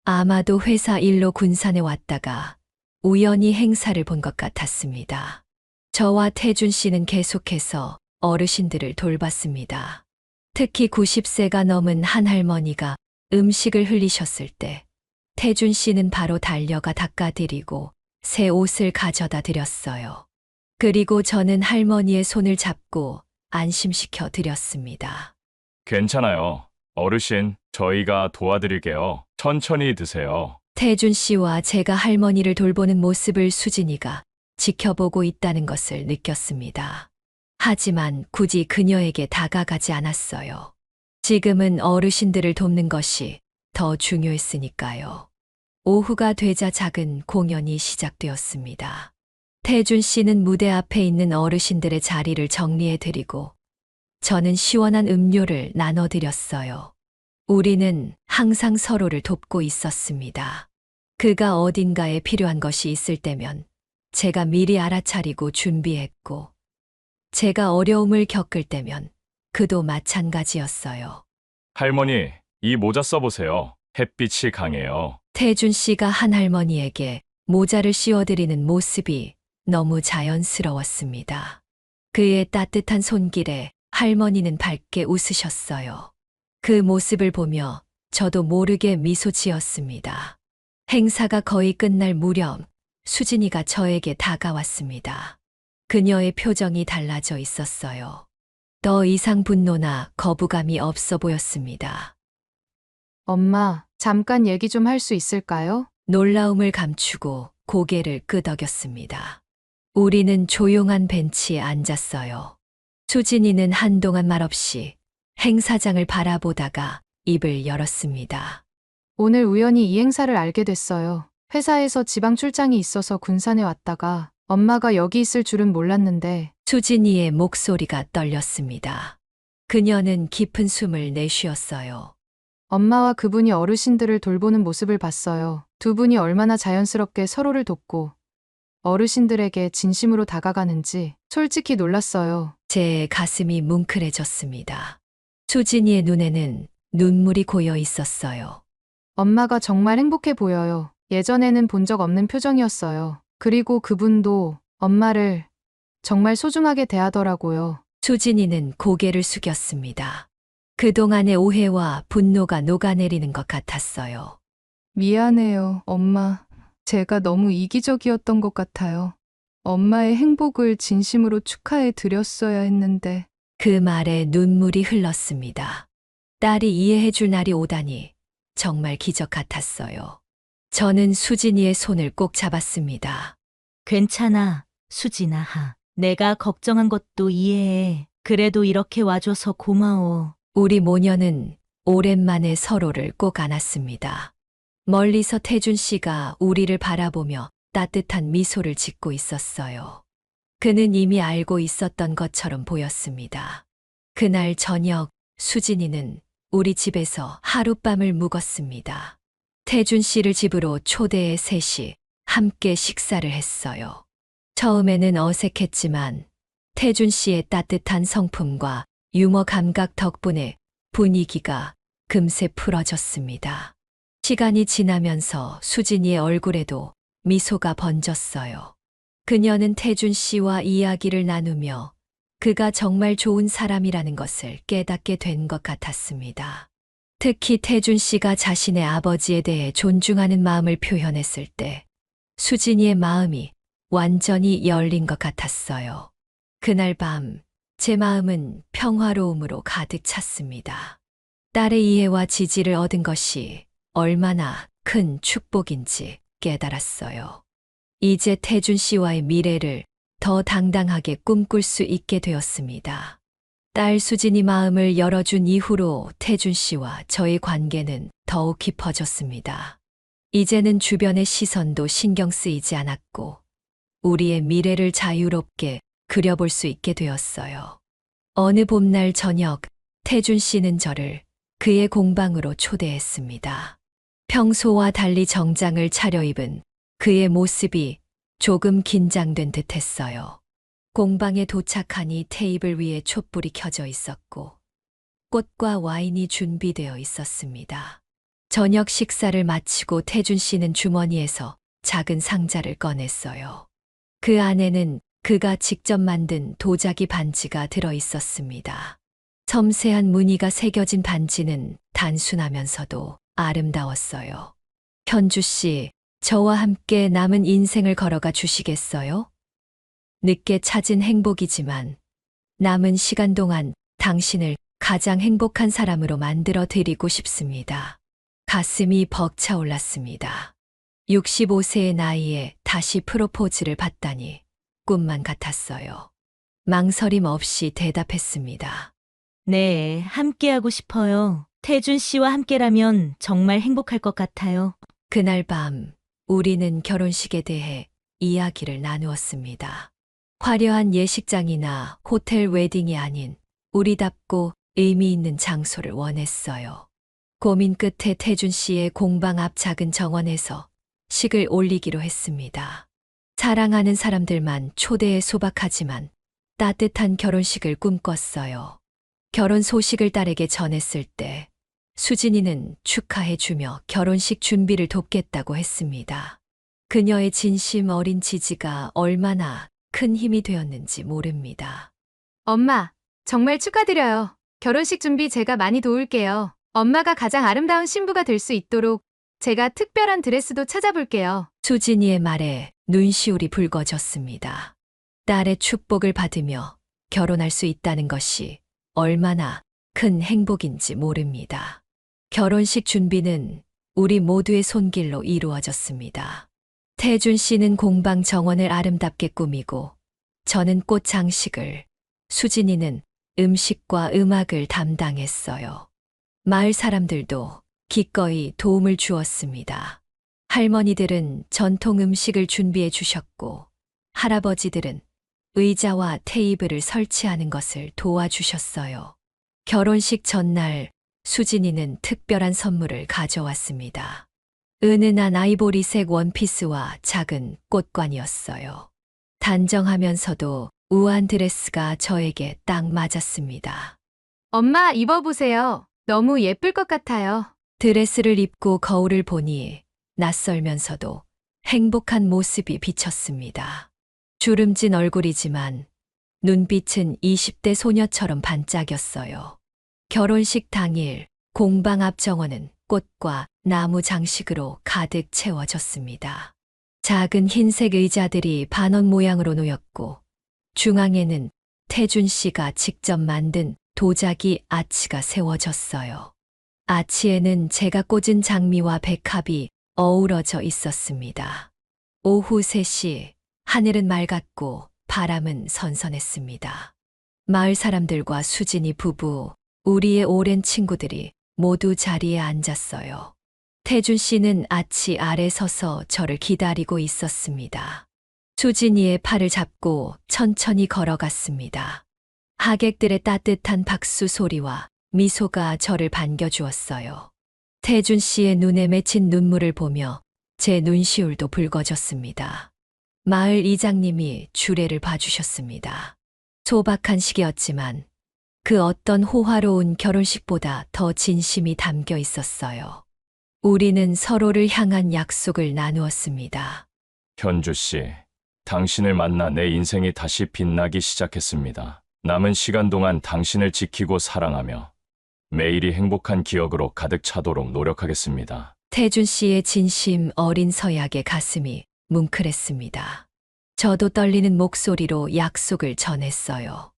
아마도 회사 일로 군산에 왔다가 우연히 행사를 본 것 같았습니다. 저와 태준 씨는 계속해서 어르신들을 돌봤습니다. 특히 90세가 넘은 한 할머니가 음식을 흘리셨을 때 태준 씨는 바로 달려가 닦아드리고 새 옷을 가져다 드렸어요. 그리고 저는 할머니의 손을 잡고 안심시켜 드렸습니다. 괜찮아요. 어르신, 저희가 도와드릴게요. 천천히 드세요. 태준 씨와 제가 할머니를 돌보는 모습을 수진이가 지켜보고 있다는 것을 느꼈습니다. 하지만 굳이 그녀에게 다가가지 않았어요. 지금은 어르신들을 돕는 것이 더 중요했으니까요. 오후가 되자 작은 공연이 시작되었습니다. 태준 씨는 무대 앞에 있는 어르신들의 자리를 정리해드리고, 저는 시원한 음료를 나눠드렸어요. 우리는 항상 서로를 돕고 있었습니다. 그가 어딘가에 필요한 것이 있을 때면 제가 미리 알아차리고 준비했고, 제가 어려움을 겪을 때면 그도 마찬가지였어요. 할머니, 이 모자 써보세요. 햇빛이 강해요. 태준 씨가 한 할머니에게 모자를 씌워드리는 모습이 너무 자연스러웠습니다. 그의 따뜻한 손길에 할머니는 밝게 웃으셨어요. 그 모습을 보며 저도 모르게 미소 지었습니다. 행사가 거의 끝날 무렵 수진이가 저에게 다가왔습니다. 그녀의 표정이 달라져 있었어요. 더 이상 분노나 거부감이 없어 보였습니다. 엄마, 잠깐 얘기 좀 할 수 있을까요? 놀라움을 감추고 고개를 끄덕였습니다. 우리는 조용한 벤치에 앉았어요. 수진이는 한동안 말없이 행사장을 바라보다가 입을 열었습니다. 오늘 우연히 이 행사를 알게 됐어요. 회사에서 지방 출장이 있어서 군산에 왔다가 엄마가 여기 있을 줄은 몰랐는데 수진이의 목소리가 떨렸습니다. 그녀는 깊은 숨을 내쉬었어요. 엄마와 그분이 어르신들을 돌보는 모습을 봤어요. 두 분이 얼마나 자연스럽게 서로를 돕고 어르신들에게 진심으로 다가가는지 솔직히 놀랐어요. 제 가슴이 뭉클해졌습니다. 수진이의 눈에는 눈물이 고여 있었어요. 엄마가 정말 행복해 보여요. 예전에는 본 적 없는 표정이었어요. 그리고 그분도 엄마를 정말 소중하게 대하더라고요. 수진이는 고개를 숙였습니다. 그동안의 오해와 분노가 녹아내리는 것 같았어요. 미안해요, 엄마. 제가 너무 이기적이었던 것 같아요. 엄마의 행복을 진심으로 축하해 드렸어야 했는데. 그 말에 눈물이 흘렀습니다. 딸이 이해해 줄 날이 오다니 정말 기적 같았어요. 저는 수진이의 손을 꼭 잡았습니다. 괜찮아, 수진아. 내가 걱정한 것도 이해해. 그래도 이렇게 와줘서 고마워. 우리 모녀는 오랜만에 서로를 꼭 안았습니다. 멀리서 태준 씨가 우리를 바라보며 따뜻한 미소를 짓고 있었어요. 그는 이미 알고 있었던 것처럼 보였습니다. 그날 저녁 수진이는 우리 집에서 하룻밤을 묵었습니다. 태준 씨를 집으로 초대해 셋이 함께 식사를 했어요. 처음에는 어색했지만 태준 씨의 따뜻한 성품과 유머 감각 덕분에 분위기가 금세 풀어졌습니다. 시간이 지나면서 수진이의 얼굴에도 미소가 번졌어요. 그녀는 태준 씨와 이야기를 나누며 그가 정말 좋은 사람이라는 것을 깨닫게 된 것 같았습니다. 특히 태준 씨가 자신의 아버지에 대해 존중하는 마음을 표현했을 때 수진이의 마음이 완전히 열린 것 같았어요. 그날 밤 제 마음은 평화로움으로 가득 찼습니다. 딸의 이해와 지지를 얻은 것이 얼마나 큰 축복인지 깨달았어요. 이제 태준 씨와의 미래를 더 당당하게 꿈꿀 수 있게 되었습니다. 딸 수진이 마음을 열어준 이후로 태준 씨와 저의 관계는 더욱 깊어졌습니다. 이제는 주변의 시선도 신경 쓰이지 않았고 우리의 미래를 자유롭게 그려볼 수 있게 되었어요. 어느 봄날 저녁 태준 씨는 저를 그의 공방으로 초대했습니다. 평소와 달리 정장을 차려입은 그의 모습이 조금 긴장된 듯 했어요. 공방에 도착하니 테이블 위에 촛불이 켜져 있었고 꽃과 와인이 준비되어 있었습니다. 저녁 식사를 마치고 태준 씨는 주머니에서 작은 상자를 꺼냈어요. 그 안에는 그가 직접 만든 도자기 반지가 들어 있었습니다. 섬세한 무늬가 새겨진 반지는 단순하면서도 아름다웠어요. 현주 씨, 저와 함께 남은 인생을 걸어가 주시겠어요? 늦게 찾은 행복이지만 남은 시간 동안 당신을 가장 행복한 사람으로 만들어 드리고 싶습니다. 가슴이 벅차올랐습니다. 65세의 나이에 다시 프로포즈를 받다니 꿈만 같았어요. 망설임 없이 대답했습니다. 네, 함께하고 싶어요. 태준 씨와 함께라면 정말 행복할 것 같아요. 그날 밤 우리는 결혼식에 대해 이야기를 나누었습니다. 화려한 예식장이나 호텔 웨딩이 아닌 우리답고 의미 있는 장소를 원했어요. 고민 끝에 태준 씨의 공방 앞 작은 정원에서 식을 올리기로 했습니다. 사랑하는 사람들만 초대해 소박하지만 따뜻한 결혼식을 꿈꿨어요. 결혼 소식을 딸에게 전했을 때 수진이는 축하해주며 결혼식 준비를 돕겠다고 했습니다. 그녀의 진심 어린 지지가 얼마나 큰 힘이 되었는지 모릅니다. 엄마, 정말 축하드려요. 결혼식 준비 제가 많이 도울게요. 엄마가 가장 아름다운 신부가 될 수 있도록 제가 특별한 드레스도 찾아볼게요. 수진이의 말에 눈시울이 붉어졌습니다. 딸의 축복을 받으며 결혼할 수 있다는 것이 얼마나 큰 행복인지 모릅니다. 결혼식 준비는 우리 모두의 손길로 이루어졌습니다. 태준 씨는 공방 정원을 아름답게 꾸미고 저는 꽃 장식을, 수진이는 음식과 음악을 담당했어요. 마을 사람들도 기꺼이 도움을 주었습니다. 할머니들은 전통 음식을 준비해 주셨고 할아버지들은 의자와 테이블을 설치하는 것을 도와주셨어요. 결혼식 전날 수진이는 특별한 선물을 가져왔습니다. 은은한 아이보리색 원피스와 작은 꽃관이었어요. 단정하면서도 우아한 드레스가 저에게 딱 맞았습니다. 엄마, 입어보세요. 너무 예쁠 것 같아요. 드레스를 입고 거울을 보니 낯설면서도 행복한 모습이 비쳤습니다. 주름진 얼굴이지만 눈빛은 20대 소녀처럼 반짝였어요. 결혼식 당일 공방 앞 정원은 꽃과 나무 장식으로 가득 채워졌습니다. 작은 흰색 의자들이 반원 모양으로 놓였고 중앙에는 태준 씨가 직접 만든 도자기 아치가 세워졌어요. 아치에는 제가 꽂은 장미와 백합이 어우러져 있었습니다. 오후 3시 하늘은 맑았고 바람은 선선했습니다. 마을 사람들과 수진이 부부, 우리의 오랜 친구들이 모두 자리에 앉았어요. 태준 씨는 아치 아래 서서 저를 기다리고 있었습니다. 수진이의 팔을 잡고 천천히 걸어갔습니다. 하객들의 따뜻한 박수 소리와 미소가 저를 반겨주었어요. 태준 씨의 눈에 맺힌 눈물을 보며 제 눈시울도 붉어졌습니다. 마을 이장님이 주례를 봐주셨습니다. 소박한 시기였지만 그 어떤 호화로운 결혼식보다 더 진심이 담겨 있었어요. 우리는 서로를 향한 약속을 나누었습니다. 현주 씨, 당신을 만나 내 인생이 다시 빛나기 시작했습니다. 남은 시간 동안 당신을 지키고 사랑하며 매일이 행복한 기억으로 가득 차도록 노력하겠습니다. 태준 씨의 진심 어린 서약의 가슴이 뭉클했습니다. 저도 떨리는 목소리로 약속을 전했어요.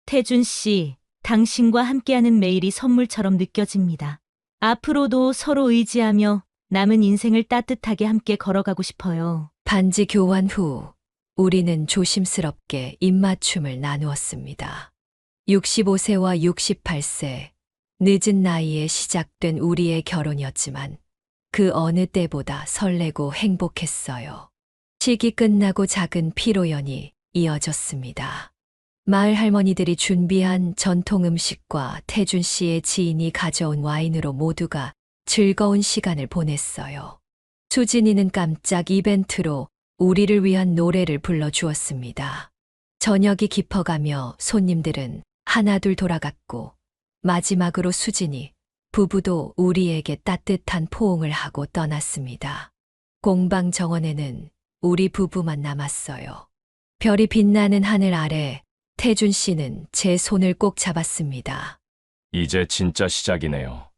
태준 씨, 당신과 함께하는 매일이 선물처럼 느껴집니다. 앞으로도 서로 의지하며 남은 인생을 따뜻하게 함께 걸어가고 싶어요. 반지 교환 후 우리는 조심스럽게 입맞춤을 나누었습니다. 65세와 68세, 늦은 나이에 시작된 우리의 결혼이었지만 그 어느 때보다 설레고 행복했어요. 식이 끝나고 작은 피로연이 이어졌습니다. 마을 할머니들이 준비한 전통 음식과 태준 씨의 지인이 가져온 와인으로 모두가 즐거운 시간을 보냈어요. 수진이는 깜짝 이벤트로 우리를 위한 노래를 불러주었습니다. 저녁이 깊어가며 손님들은 하나둘 돌아갔고 마지막으로 수진이 부부도 우리에게 따뜻한 포옹을 하고 떠났습니다. 공방 정원에는 우리 부부만 남았어요. 별이 빛나는 하늘 아래 태준 씨는 제 손을 꼭 잡았습니다. 이제 진짜 시작이네요.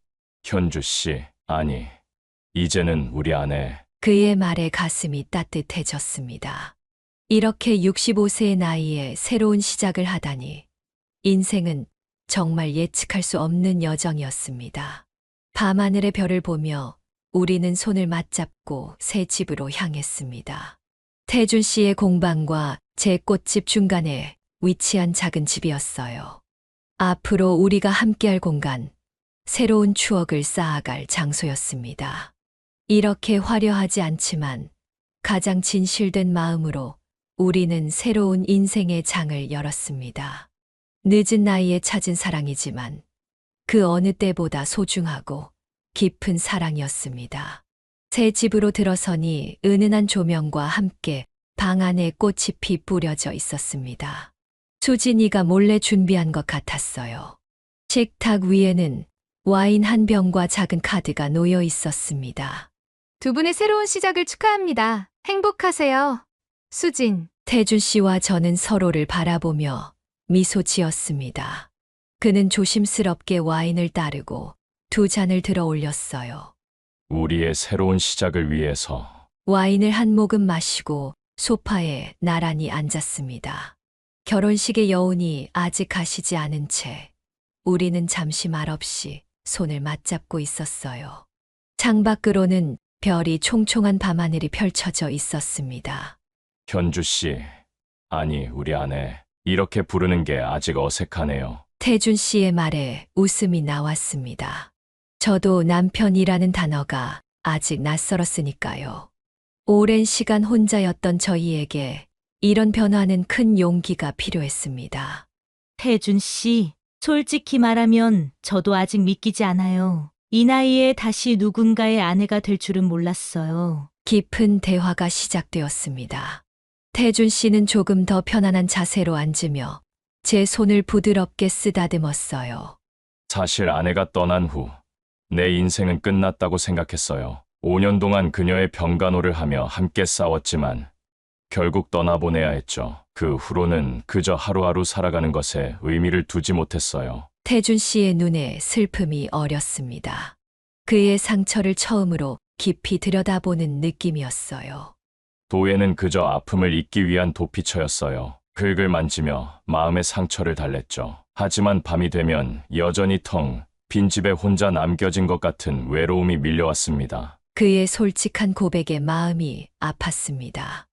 현주 씨, 아니, 이제는 우리 아내. 그의 말에 가슴이 따뜻해졌습니다. 이렇게 65세의 나이에 새로운 시작을 하다니 인생은 정말 예측할 수 없는 여정이었습니다. 밤하늘의 별을 보며 우리는 손을 맞잡고 새 집으로 향했습니다. 태준 씨의 공방과 제 꽃집 중간에 위치한 작은 집이었어요. 앞으로 우리가 함께할 공간, 새로운 추억을 쌓아갈 장소였습니다. 이렇게 화려하지 않지만 가장 진실된 마음으로 우리는 새로운 인생의 장을 열었습니다. 늦은 나이에 찾은 사랑이지만 그 어느 때보다 소중하고 깊은 사랑이었습니다. 새 집으로 들어서니 은은한 조명과 함께 방 안에 꽃잎이 뿌려져 있었습니다. 수진이가 몰래 준비한 것 같았어요. 식탁 위에는 와인 한 병과 작은 카드가 놓여 있었습니다. 두 분의 새로운 시작을 축하합니다. 행복하세요. 수진. 태준 씨와 저는 서로를 바라보며 미소 지었습니다. 그는 조심스럽게 와인을 따르고 두 잔을 들어 올렸어요. 우리의 새로운 시작을 위해서. 와인을 한 모금 마시고 소파에 나란히 앉았습니다. 결혼식의 여운이 아직 가시지 않은 채 우리는 잠시 말없이 손을 맞잡고 있었어요. 창밖으로는 별이 총총한 밤하늘이 펼쳐져 있었습니다. 현주 씨, 아니, 우리 아내. 이렇게 부르는 게 아직 어색하네요. 태준 씨의 말에 웃음이 나왔습니다. 저도 남편이라는 단어가 아직 낯설었으니까요. 오랜 시간 혼자였던 저희에게 이런 변화는 큰 용기가 필요했습니다. 태준 씨, 솔직히 말하면 저도 아직 믿기지 않아요. 이 나이에 다시 누군가의 아내가 될 줄은 몰랐어요. 깊은 대화가 시작되었습니다. 태준 씨는 조금 더 편안한 자세로 앉으며 제 손을 부드럽게 쓰다듬었어요. 사실 아내가 떠난 후 내 인생은 끝났다고 생각했어요. 5년 동안 그녀의 병간호를 하며 함께 싸웠지만 결국 떠나보내야 했죠. 그 후로는 그저 하루하루 살아가는 것에 의미를 두지 못했어요. 태준 씨의 눈에 슬픔이 어렸습니다. 그의 상처를 처음으로 깊이 들여다보는 느낌이었어요. 도예는 그저 아픔을 잊기 위한 도피처였어요. 흙을 만지며 마음의 상처를 달랬죠. 하지만 밤이 되면 여전히 텅 빈 집에 혼자 남겨진 것 같은 외로움이 밀려왔습니다. 그의 솔직한 고백에 마음이 아팠습니다.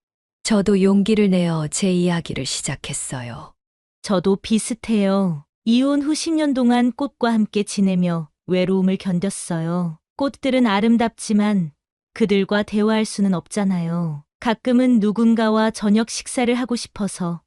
저도 용기를 내어 제 이야기를 시작했어요. 저도 비슷해요. 이혼 후 10년 동안 꽃과 함께 지내며 외로움을 견뎠어요. 꽃들은 아름답지만 그들과 대화할 수는 없잖아요. 가끔은 누군가와 저녁 식사를 하고 싶어서,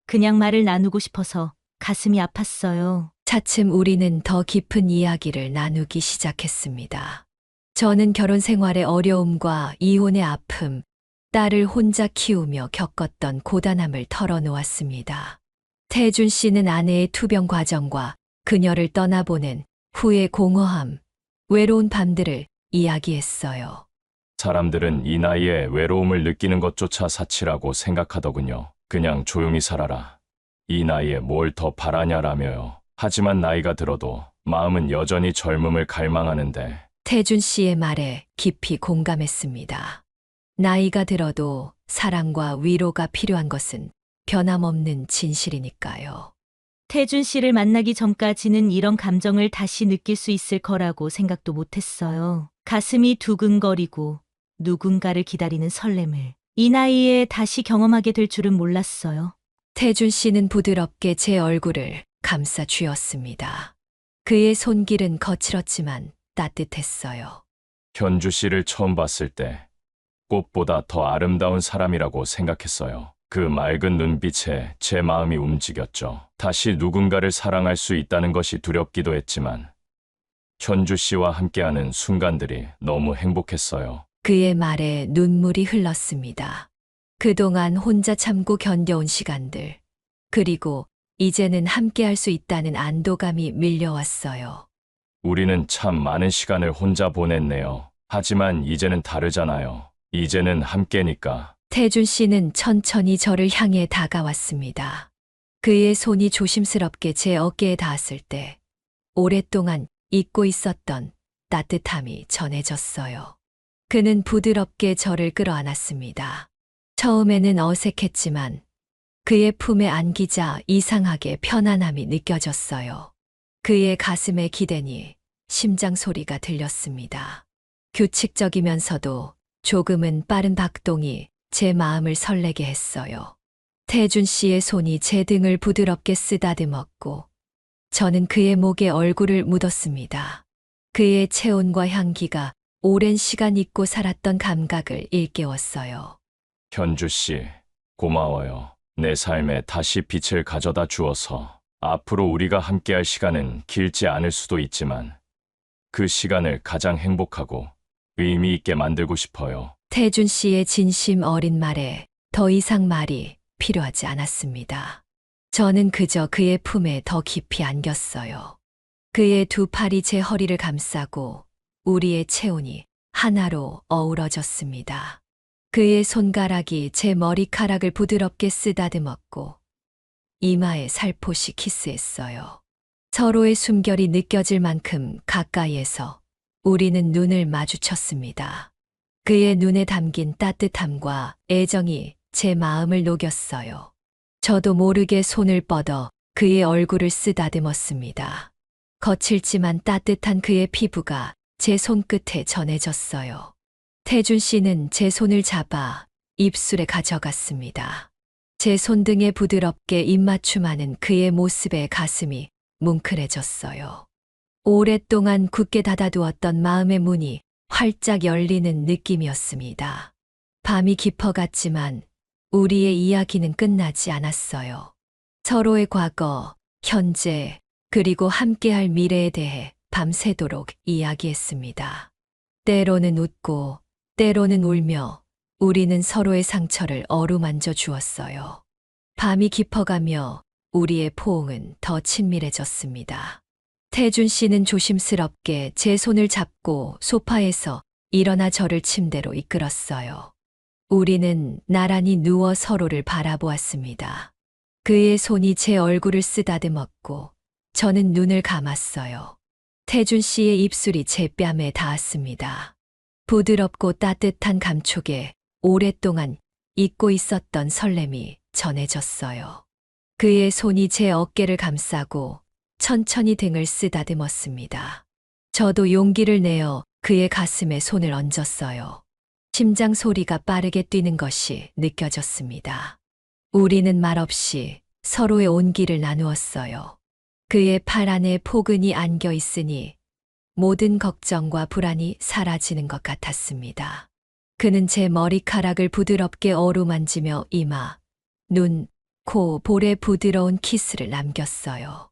그냥 말을 나누고 싶어서 가슴이 아팠어요. 차츰 우리는 더 깊은 이야기를 나누기 시작했습니다. 저는 결혼 생활의 어려움과 이혼의 아픔, 딸을 혼자 키우며 겪었던 고단함을 털어놓았습니다. 태준 씨는 아내의 투병 과정과 그녀를 떠나보낸 후의 공허함, 외로운 밤들을 이야기했어요. 사람들은 이 나이에 외로움을 느끼는 것조차 사치라고 생각하더군요. 그냥 조용히 살아라. 이 나이에 뭘 더 바라냐라며요. 하지만 나이가 들어도 마음은 여전히 젊음을 갈망하는데 태준 씨의 말에 깊이 공감했습니다. 나이가 들어도 사랑과 위로가 필요한 것은 변함없는 진실이니까요. 태준 씨를 만나기 전까지는 이런 감정을 다시 느낄 수 있을 거라고 생각도 못했어요. 가슴이 두근거리고 누군가를 기다리는 설렘을 이 나이에 다시 경험하게 될 줄은 몰랐어요. 태준 씨는 부드럽게 제 얼굴을 감싸 쥐었습니다. 그의 손길은 거칠었지만 따뜻했어요. 현주 씨를 처음 봤을 때 꽃보다 더 아름다운 사람이라고 생각했어요. 그 맑은 눈빛에 제 마음이 움직였죠. 다시 누군가를 사랑할 수 있다는 것이 두렵기도 했지만 현주 씨와 함께하는 순간들이 너무 행복했어요. 그의 말에 눈물이 흘렀습니다. 그동안 혼자 참고 견뎌온 시간들, 그리고 이제는 함께할 수 있다는 안도감이 밀려왔어요. 우리는 참 많은 시간을 혼자 보냈네요. 하지만 이제는 다르잖아요. 이제는 함께니까. 태준 씨는 천천히 저를 향해 다가왔습니다. 그의 손이 조심스럽게 제 어깨에 닿았을 때 오랫동안 잊고 있었던 따뜻함이 전해졌어요. 그는 부드럽게 저를 끌어안았습니다. 처음에는 어색했지만 그의 품에 안기자 이상하게 편안함이 느껴졌어요. 그의 가슴에 기대니 심장 소리가 들렸습니다. 규칙적이면서도 조금은 빠른 박동이 제 마음을 설레게 했어요. 태준 씨의 손이 제 등을 부드럽게 쓰다듬었고 저는 그의 목에 얼굴을 묻었습니다. 그의 체온과 향기가 오랜 시간 잊고 살았던 감각을 일깨웠어요. 현주 씨, 고마워요. 내 삶에 다시 빛을 가져다 주어서. 앞으로 우리가 함께할 시간은 길지 않을 수도 있지만 그 시간을 가장 행복하고 의미 있게 만들고 싶어요. 태준 씨의 진심 어린 말에 더 이상 말이 필요하지 않았습니다. 저는 그저 그의 품에 더 깊이 안겼어요. 그의 두 팔이 제 허리를 감싸고 우리의 체온이 하나로 어우러졌습니다. 그의 손가락이 제 머리카락을 부드럽게 쓰다듬었고 이마에 살포시 키스했어요. 서로의 숨결이 느껴질 만큼 가까이에서 우리는 눈을 마주쳤습니다. 그의 눈에 담긴 따뜻함과 애정이 제 마음을 녹였어요. 저도 모르게 손을 뻗어 그의 얼굴을 쓰다듬었습니다. 거칠지만 따뜻한 그의 피부가 제 손끝에 전해졌어요. 태준 씨는 제 손을 잡아 입술에 가져갔습니다. 제 손등에 부드럽게 입맞춤하는 그의 모습에 가슴이 뭉클해졌어요. 오랫동안 굳게 닫아두었던 마음의 문이 활짝 열리는 느낌이었습니다. 밤이 깊어갔지만 우리의 이야기는 끝나지 않았어요. 서로의 과거, 현재, 그리고 함께할 미래에 대해 밤새도록 이야기했습니다. 때로는 웃고, 때로는 울며 우리는 서로의 상처를 어루만져 주었어요. 밤이 깊어가며 우리의 포옹은 더 친밀해졌습니다. 태준 씨는 조심스럽게 제 손을 잡고 소파에서 일어나 저를 침대로 이끌었어요. 우리는 나란히 누워 서로를 바라보았습니다. 그의 손이 제 얼굴을 쓰다듬었고 저는 눈을 감았어요. 태준 씨의 입술이 제 뺨에 닿았습니다. 부드럽고 따뜻한 감촉에 오랫동안 잊고 있었던 설렘이 전해졌어요. 그의 손이 제 어깨를 감싸고 천천히 등을 쓰다듬었습니다. 저도 용기를 내어 그의 가슴에 손을 얹었어요. 심장 소리가 빠르게 뛰는 것이 느껴졌습니다. 우리는 말없이 서로의 온기를 나누었어요. 그의 팔 안에 포근히 안겨 있으니 모든 걱정과 불안이 사라지는 것 같았습니다. 그는 제 머리카락을 부드럽게 어루만지며 이마, 눈, 코, 볼에 부드러운 키스를 남겼어요.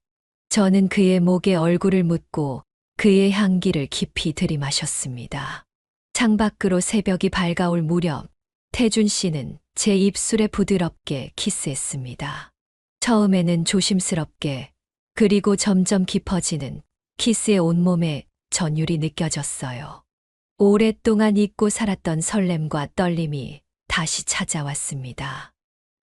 저는 그의 목에 얼굴을 묻고 그의 향기를 깊이 들이마셨습니다. 창밖으로 새벽이 밝아올 무렵 태준 씨는 제 입술에 부드럽게 키스했습니다. 처음에는 조심스럽게 그리고 점점 깊어지는 키스의 온몸에 전율이 느껴졌어요. 오랫동안 잊고 살았던 설렘과 떨림이 다시 찾아왔습니다.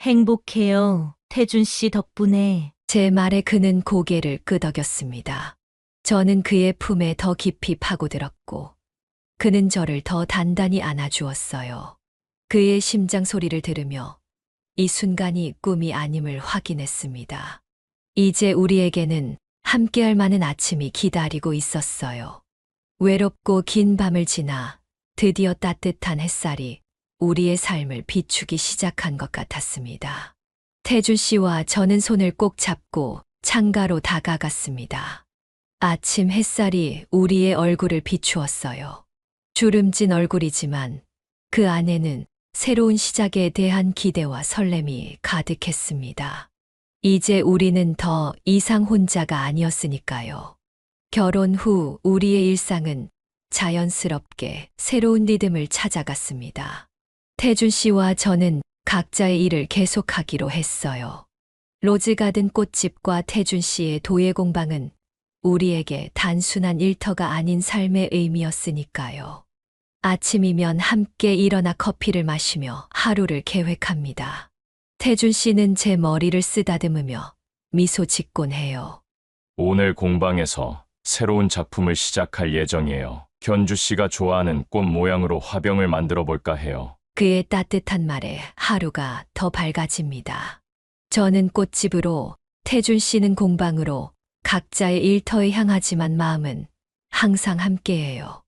행복해요. 태준 씨 덕분에. 제 말에 그는 고개를 끄덕였습니다. 저는 그의 품에 더 깊이 파고들었고, 그는 저를 더 단단히 안아주었어요. 그의 심장 소리를 들으며 이 순간이 꿈이 아님을 확인했습니다. 이제 우리에게는 함께할 많은 아침이 기다리고 있었어요. 외롭고 긴 밤을 지나 드디어 따뜻한 햇살이 우리의 삶을 비추기 시작한 것 같았습니다. 태준 씨와 저는 손을 꼭 잡고 창가로 다가갔습니다. 아침 햇살이 우리의 얼굴을 비추었어요. 주름진 얼굴이지만 그 안에는 새로운 시작에 대한 기대와 설렘이 가득했습니다. 이제 우리는 더 이상 혼자가 아니었으니까요. 결혼 후 우리의 일상은 자연스럽게 새로운 리듬을 찾아갔습니다. 태준 씨와 저는 각자의 일을 계속하기로 했어요. 로즈가든 꽃집과 태준 씨의 도예 공방은 우리에게 단순한 일터가 아닌 삶의 의미였으니까요. 아침이면 함께 일어나 커피를 마시며 하루를 계획합니다. 태준 씨는 제 머리를 쓰다듬으며 미소 짓곤 해요. 오늘 공방에서 새로운 작품을 시작할 예정이에요. 현주 씨가 좋아하는 꽃 모양으로 화병을 만들어 볼까 해요. 그의 따뜻한 말에 하루가 더 밝아집니다. 저는 꽃집으로, 태준 씨는 공방으로 각자의 일터에 향하지만 마음은 항상 함께해요.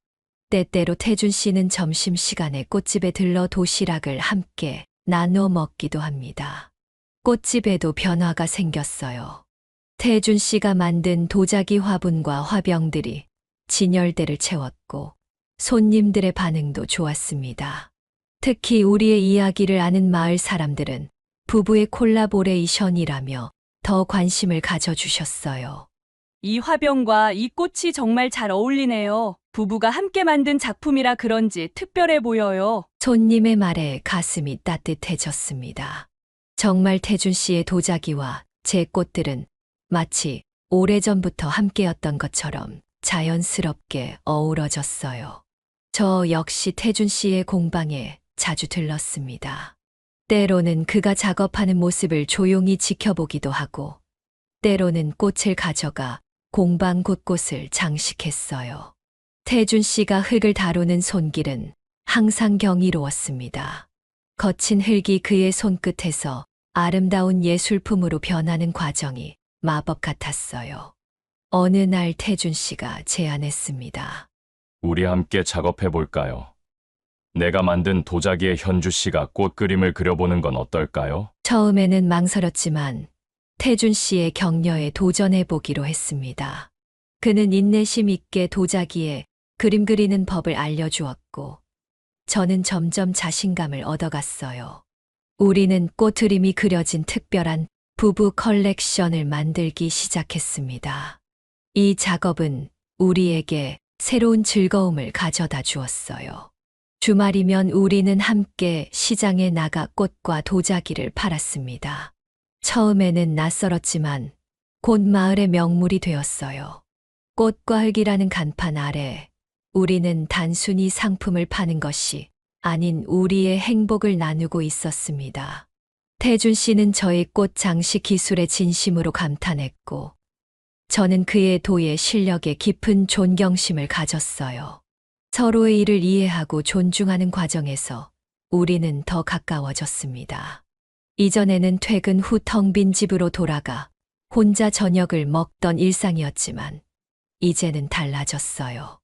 때때로 태준 씨는 점심시간에 꽃집에 들러 도시락을 함께 나눠 먹기도 합니다. 꽃집에도 변화가 생겼어요. 태준 씨가 만든 도자기 화분과 화병들이 진열대를 채웠고 손님들의 반응도 좋았습니다. 특히 우리의 이야기를 아는 마을 사람들은 부부의 콜라보레이션이라며 더 관심을 가져주셨어요. 이 화병과 이 꽃이 정말 잘 어울리네요. 부부가 함께 만든 작품이라 그런지 특별해 보여요. 손님의 말에 가슴이 따뜻해졌습니다. 정말 태준 씨의 도자기와 제 꽃들은 마치 오래전부터 함께였던 것처럼 자연스럽게 어우러졌어요. 저 역시 태준 씨의 공방에 자주 들렀습니다. 때로는 그가 작업하는 모습을 조용히 지켜보기도 하고, 때로는 꽃을 가져가 공방 곳곳을 장식했어요. 태준 씨가 흙을 다루는 손길은 항상 경이로웠습니다. 거친 흙이 그의 손끝에서 아름다운 예술품으로 변하는 과정이 마법 같았어요. 어느 날 태준 씨가 제안했습니다. 우리 함께 작업해 볼까요? 내가 만든 도자기에 현주 씨가 꽃 그림을 그려보는 건 어떨까요? 처음에는 망설였지만 태준 씨의 격려에 도전해 보기로 했습니다. 그는 인내심 있게 도자기에 그림 그리는 법을 알려주었고, 저는 점점 자신감을 얻어갔어요. 우리는 꽃 그림이 그려진 특별한 부부 컬렉션을 만들기 시작했습니다. 이 작업은 우리에게 새로운 즐거움을 가져다 주었어요. 주말이면 우리는 함께 시장에 나가 꽃과 도자기를 팔았습니다. 처음에는 낯설었지만 곧 마을의 명물이 되었어요. 꽃과 흙이라는 간판 아래 우리는 단순히 상품을 파는 것이 아닌 우리의 행복을 나누고 있었습니다. 태준 씨는 저의 꽃 장식 기술에 진심으로 감탄했고, 저는 그의 도예 실력에 깊은 존경심을 가졌어요. 서로의 일을 이해하고 존중하는 과정에서 우리는 더 가까워졌습니다. 이전에는 퇴근 후 텅 빈 집으로 돌아가 혼자 저녁을 먹던 일상이었지만 이제는 달라졌어요.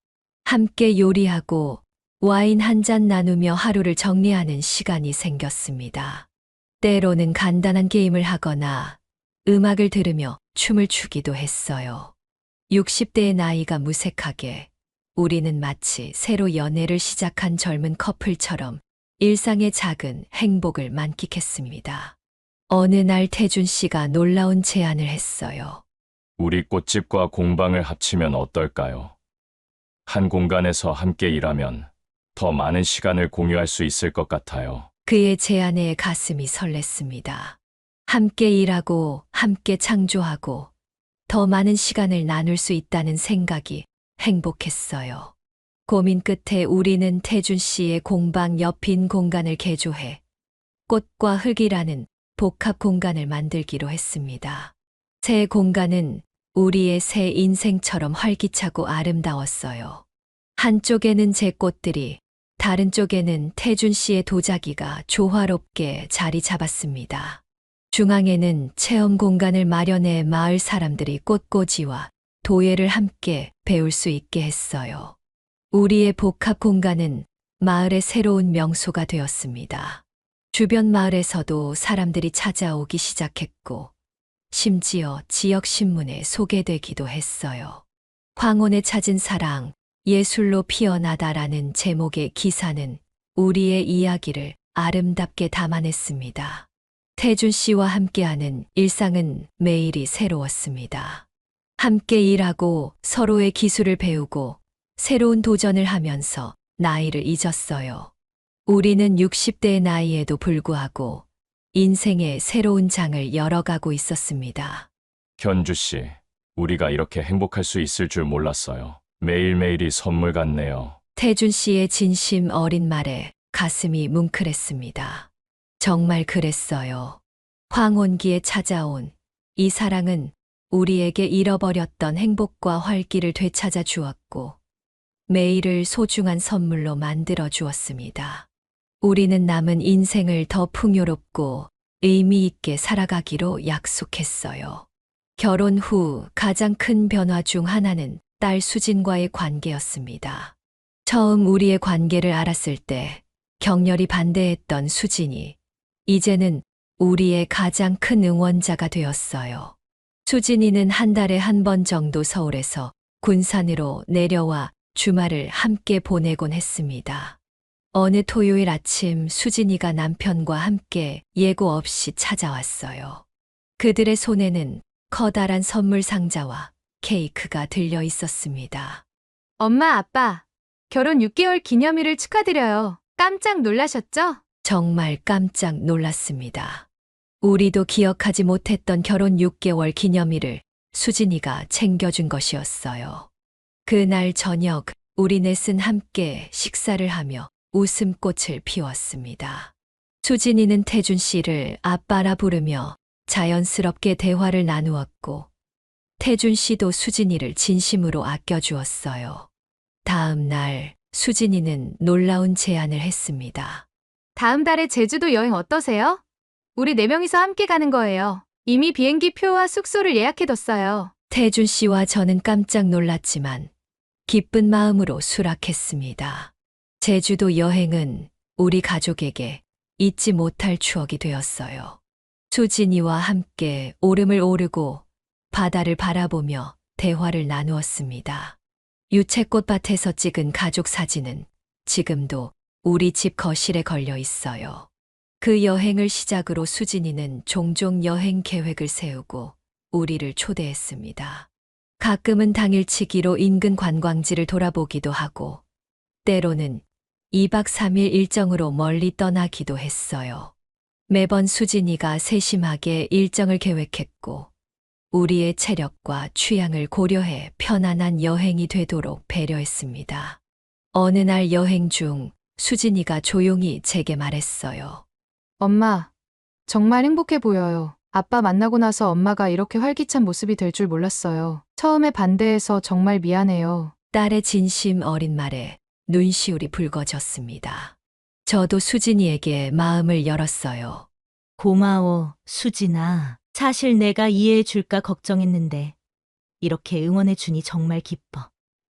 함께 요리하고 와인 한 잔 나누며 하루를 정리하는 시간이 생겼습니다. 때로는 간단한 게임을 하거나 음악을 들으며 춤을 추기도 했어요. 60대의 나이가 무색하게 우리는 마치 새로 연애를 시작한 젊은 커플처럼 일상의 작은 행복을 만끽했습니다. 어느 날 태준 씨가 놀라운 제안을 했어요. 우리 꽃집과 공방을 합치면 어떨까요? 한 공간에서 함께 일하면 더 많은 시간을 공유할 수 있을 것 같아요. 그의 제안에 가슴이 설렜습니다. 함께 일하고 함께 창조하고 더 많은 시간을 나눌 수 있다는 생각이 행복했어요. 고민 끝에 우리는 태준 씨의 공방 옆 빈 공간을 개조해 꽃과 흙이라는 복합 공간을 만들기로 했습니다. 새 공간은 우리의 새 인생처럼 활기차고 아름다웠어요. 한쪽에는 제 꽃들이, 다른 쪽에는 태준 씨의 도자기가 조화롭게 자리 잡았습니다. 중앙에는 체험 공간을 마련해 마을 사람들이 꽃꽂이와 도예를 함께 배울 수 있게 했어요. 우리의 복합 공간은 마을의 새로운 명소가 되었습니다. 주변 마을에서도 사람들이 찾아오기 시작했고, 심지어 지역 신문에 소개되기도 했어요. 황혼에 찾은 사랑, 예술로 피어나다라는 제목의 기사는 우리의 이야기를 아름답게 담아냈습니다. 태준 씨와 함께하는 일상은 매일이 새로웠습니다. 함께 일하고 서로의 기술을 배우고 새로운 도전을 하면서 나이를 잊었어요. 우리는 60대의 나이에도 불구하고 인생의 새로운 장을 열어가고 있었습니다. 현주 씨, 우리가 이렇게 행복할 수 있을 줄 몰랐어요. 매일매일이 선물 같네요. 태준 씨의 진심 어린 말에 가슴이 뭉클했습니다. 정말 그랬어요. 황혼기에 찾아온 이 사랑은 우리에게 잃어버렸던 행복과 활기를 되찾아 주었고, 매일을 소중한 선물로 만들어 주었습니다. 우리는 남은 인생을 더 풍요롭고 의미 있게 살아가기로 약속했어요. 결혼 후 가장 큰 변화 중 하나는 딸 수진과의 관계였습니다. 처음 우리의 관계를 알았을 때 격렬히 반대했던 수진이 이제는 우리의 가장 큰 응원자가 되었어요. 수진이는 한 달에 한 번 정도 서울에서 군산으로 내려와 주말을 함께 보내곤 했습니다. 어느 토요일 아침 수진이가 남편과 함께 예고 없이 찾아왔어요. 그들의 손에는 커다란 선물 상자와 케이크가 들려 있었습니다. 엄마, 아빠, 결혼 6개월 기념일을 축하드려요. 깜짝 놀라셨죠? 정말 깜짝 놀랐습니다. 우리도 기억하지 못했던 결혼 6개월 기념일을 수진이가 챙겨준 것이었어요. 그날 저녁 우리 넷은 함께 식사를 하며 웃음꽃을 피웠습니다. 수진이는 태준 씨를 아빠라 부르며 자연스럽게 대화를 나누었고, 태준 씨도 수진이를 진심으로 아껴주었어요. 다음 날 수진이는 놀라운 제안을 했습니다. 다음 달에 제주도 여행 어떠세요? 우리 4명이서 함께 가는 거예요. 이미 비행기 표와 숙소를 예약해뒀어요. 태준 씨와 저는 깜짝 놀랐지만 기쁜 마음으로 수락했습니다. 제주도 여행은 우리 가족에게 잊지 못할 추억이 되었어요. 수진이와 함께 오름을 오르고 바다를 바라보며 대화를 나누었습니다. 유채꽃밭에서 찍은 가족 사진은 지금도 우리 집 거실에 걸려 있어요. 그 여행을 시작으로 수진이는 종종 여행 계획을 세우고 우리를 초대했습니다. 가끔은 당일치기로 인근 관광지를 돌아보기도 하고, 때로는 2박 3일 일정으로 멀리 떠나기도 했어요. 매번 수진이가 세심하게 일정을 계획했고, 우리의 체력과 취향을 고려해 편안한 여행이 되도록 배려했습니다. 어느 날 여행 중 수진이가 조용히 제게 말했어요. 엄마, 정말 행복해 보여요. 아빠 만나고 나서 엄마가 이렇게 활기찬 모습이 될 줄 몰랐어요. 처음에 반대해서 정말 미안해요. 딸의 진심 어린 말에 눈시울이 붉어졌습니다. 저도 수진이에게 마음을 열었어요. 고마워, 수진아. 사실 내가 이해해 줄까 걱정했는데 이렇게 응원해 주니 정말 기뻐.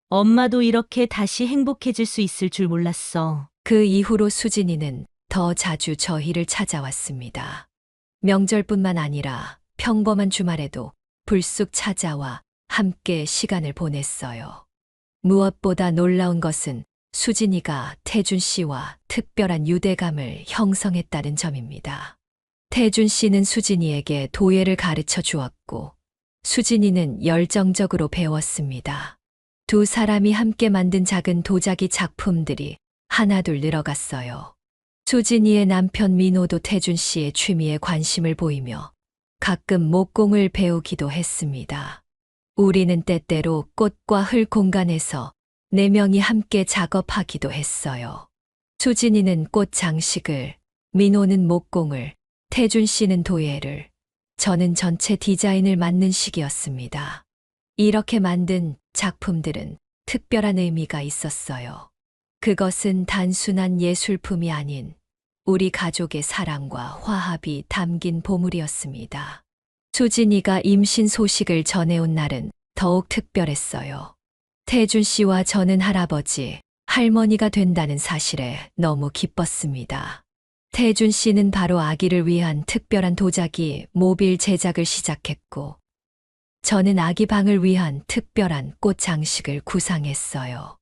엄마도 이렇게 다시 행복해질 수 있을 줄 몰랐어. 그 이후로 수진이는 더 자주 저희를 찾아왔습니다. 명절뿐만 아니라 평범한 주말에도 불쑥 찾아와 함께 시간을 보냈어요. 무엇보다 놀라운 것은 수진이가 태준 씨와 특별한 유대감을 형성했다는 점입니다. 태준 씨는 수진이에게 도예를 가르쳐 주었고, 수진이는 열정적으로 배웠습니다. 두 사람이 함께 만든 작은 도자기 작품들이 하나둘 늘어갔어요. 수진이의 남편 민호도 태준 씨의 취미에 관심을 보이며 가끔 목공을 배우기도 했습니다. 우리는 때때로 꽃과 흙 공간에서 네 명이 함께 작업하기도 했어요. 수진이는 꽃 장식을, 민호는 목공을, 태준 씨는 도예를, 저는 전체 디자인을 맡는 시기였습니다. 이렇게 만든 작품들은 특별한 의미가 있었어요. 그것은 단순한 예술품이 아닌 우리 가족의 사랑과 화합이 담긴 보물이었습니다. 수진이가 임신 소식을 전해온 날은 더욱 특별했어요. 태준 씨와 저는 할아버지, 할머니가 된다는 사실에 너무 기뻤습니다. 태준 씨는 바로 아기를 위한 특별한 도자기 모빌 제작을 시작했고, 저는 아기 방을 위한 특별한 꽃 장식을 구상했어요.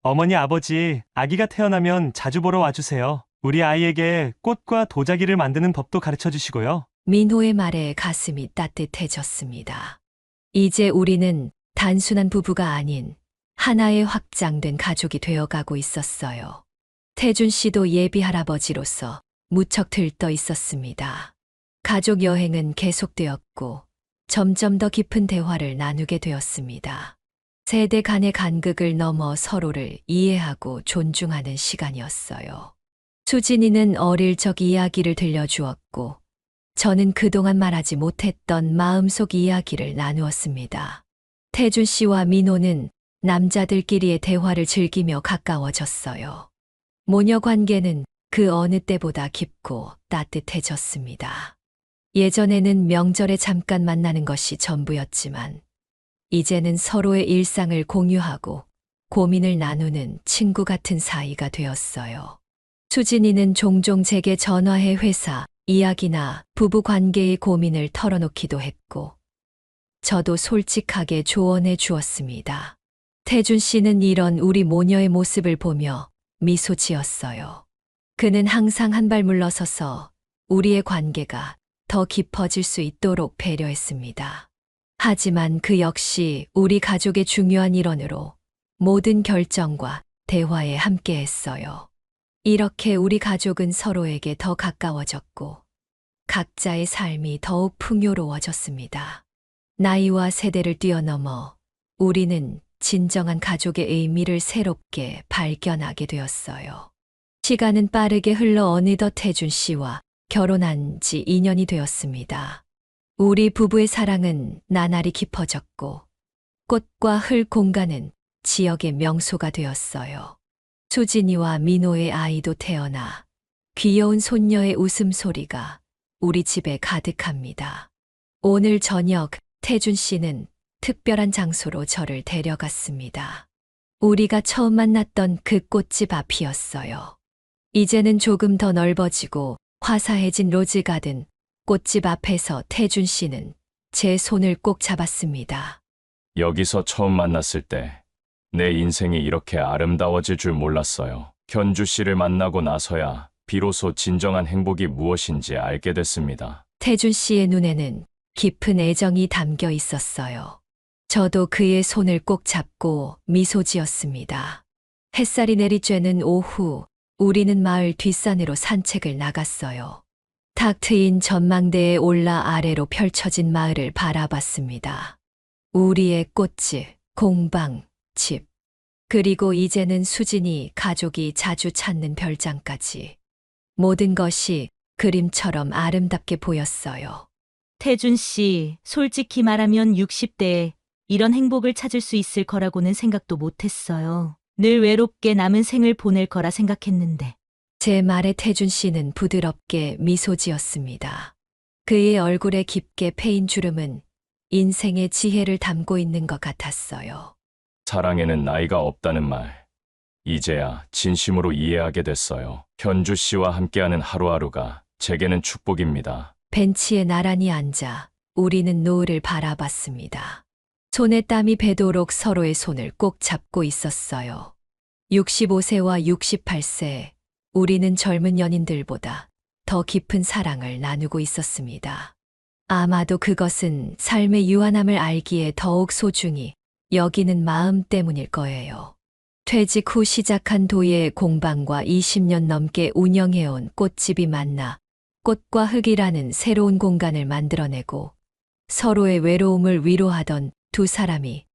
어머니, 아버지, 아기가 태어나면 자주 보러 와주세요. 우리 아이에게 꽃과 도자기를 만드는 법도 가르쳐 주시고요. 민호의 말에 가슴이 따뜻해졌습니다. 이제 우리는 단순한 부부가 아닌 하나의 확장된 가족이 되어가고 있었어요. 태준 씨도 예비 할아버지로서 무척 들떠 있었습니다. 가족 여행은 계속되었고 점점 더 깊은 대화를 나누게 되었습니다. 세대 간의 간극을 넘어 서로를 이해하고 존중하는 시간이었어요. 수진이는 어릴 적 이야기를 들려주었고 저는 그동안 말하지 못했던 마음속 이야기를 나누었습니다. 태준 씨와 민호는 남자들끼리의 대화를 즐기며 가까워졌어요. 모녀 관계는 그 어느 때보다 깊고 따뜻해졌습니다. 예전에는 명절에 잠깐 만나는 것이 전부였지만 이제는 서로의 일상을 공유하고 고민을 나누는 친구 같은 사이가 되었어요. 수진이는 종종 제게 전화해 회사 이야기나 부부 관계의 고민을 털어놓기도 했고 저도 솔직하게 조언해 주었습니다. 태준 씨는 이런 우리 모녀의 모습을 보며 미소 지었어요. 그는 항상 한 발 물러서서 우리의 관계가 더 깊어질 수 있도록 배려했습니다. 하지만 그 역시 우리 가족의 중요한 일원으로 모든 결정과 대화에 함께했어요. 이렇게 우리 가족은 서로에게 더 가까워졌고 각자의 삶이 더욱 풍요로워졌습니다. 나이와 세대를 뛰어넘어 우리는 진정한 가족의 의미를 새롭게 발견하게 되었어요. 시간은 빠르게 흘러 어느덧 태준 씨와 결혼한 지 2년이 되었습니다. 우리 부부의 사랑은 나날이 깊어졌고 꽃과 흘 공간은 지역의 명소가 되었어요. 수진이와 민호의 아이도 태어나 귀여운 손녀의 웃음소리가 우리 집에 가득합니다. 오늘 저녁 태준 씨는 특별한 장소로 저를 데려갔습니다. 우리가 처음 만났던 그 꽃집 앞이었어요. 이제는 조금 더 넓어지고 화사해진 로즈가든 꽃집 앞에서 태준 씨는 제 손을 꼭 잡았습니다. 여기서 처음 만났을 때 내 인생이 이렇게 아름다워질 줄 몰랐어요. 현주 씨를 만나고 나서야 비로소 진정한 행복이 무엇인지 알게 됐습니다. 태준 씨의 눈에는 깊은 애정이 담겨 있었어요. 저도 그의 손을 꼭 잡고 미소 지었습니다. 햇살이 내리쬐는 오후, 우리는 마을 뒷산으로 산책을 나갔어요. 탁 트인 전망대에 올라 아래로 펼쳐진 마을을 바라봤습니다. 우리의 꽃집, 공방, 집, 그리고 이제는 수진이 가족이 자주 찾는 별장까지. 모든 것이 그림처럼 아름답게 보였어요. 태준 씨, 솔직히 말하면 60대에 이런 행복을 찾을 수 있을 거라고는 생각도 못했어요. 늘 외롭게 남은 생을 보낼 거라 생각했는데. 제 말에 태준 씨는 부드럽게 미소 지었습니다. 그의 얼굴에 깊게 패인 주름은 인생의 지혜를 담고 있는 것 같았어요. 사랑에는 나이가 없다는 말. 이제야 진심으로 이해하게 됐어요. 현주 씨와 함께하는 하루하루가 제게는 축복입니다. 벤치에 나란히 앉아 우리는 노을을 바라봤습니다. 손에 땀이 배도록 서로의 손을 꼭 잡고 있었어요. 65세와 68세, 우리는 젊은 연인들보다 더 깊은 사랑을 나누고 있었습니다. 아마도 그것은 삶의 유한함을 알기에 더욱 소중히 여기는 마음 때문일 거예요. 퇴직 후 시작한 도예 공방과 20년 넘게 운영해온 꽃집이 만나 꽃과 흙이라는 새로운 공간을 만들어내고 서로의 외로움을 위로하던 두 사람이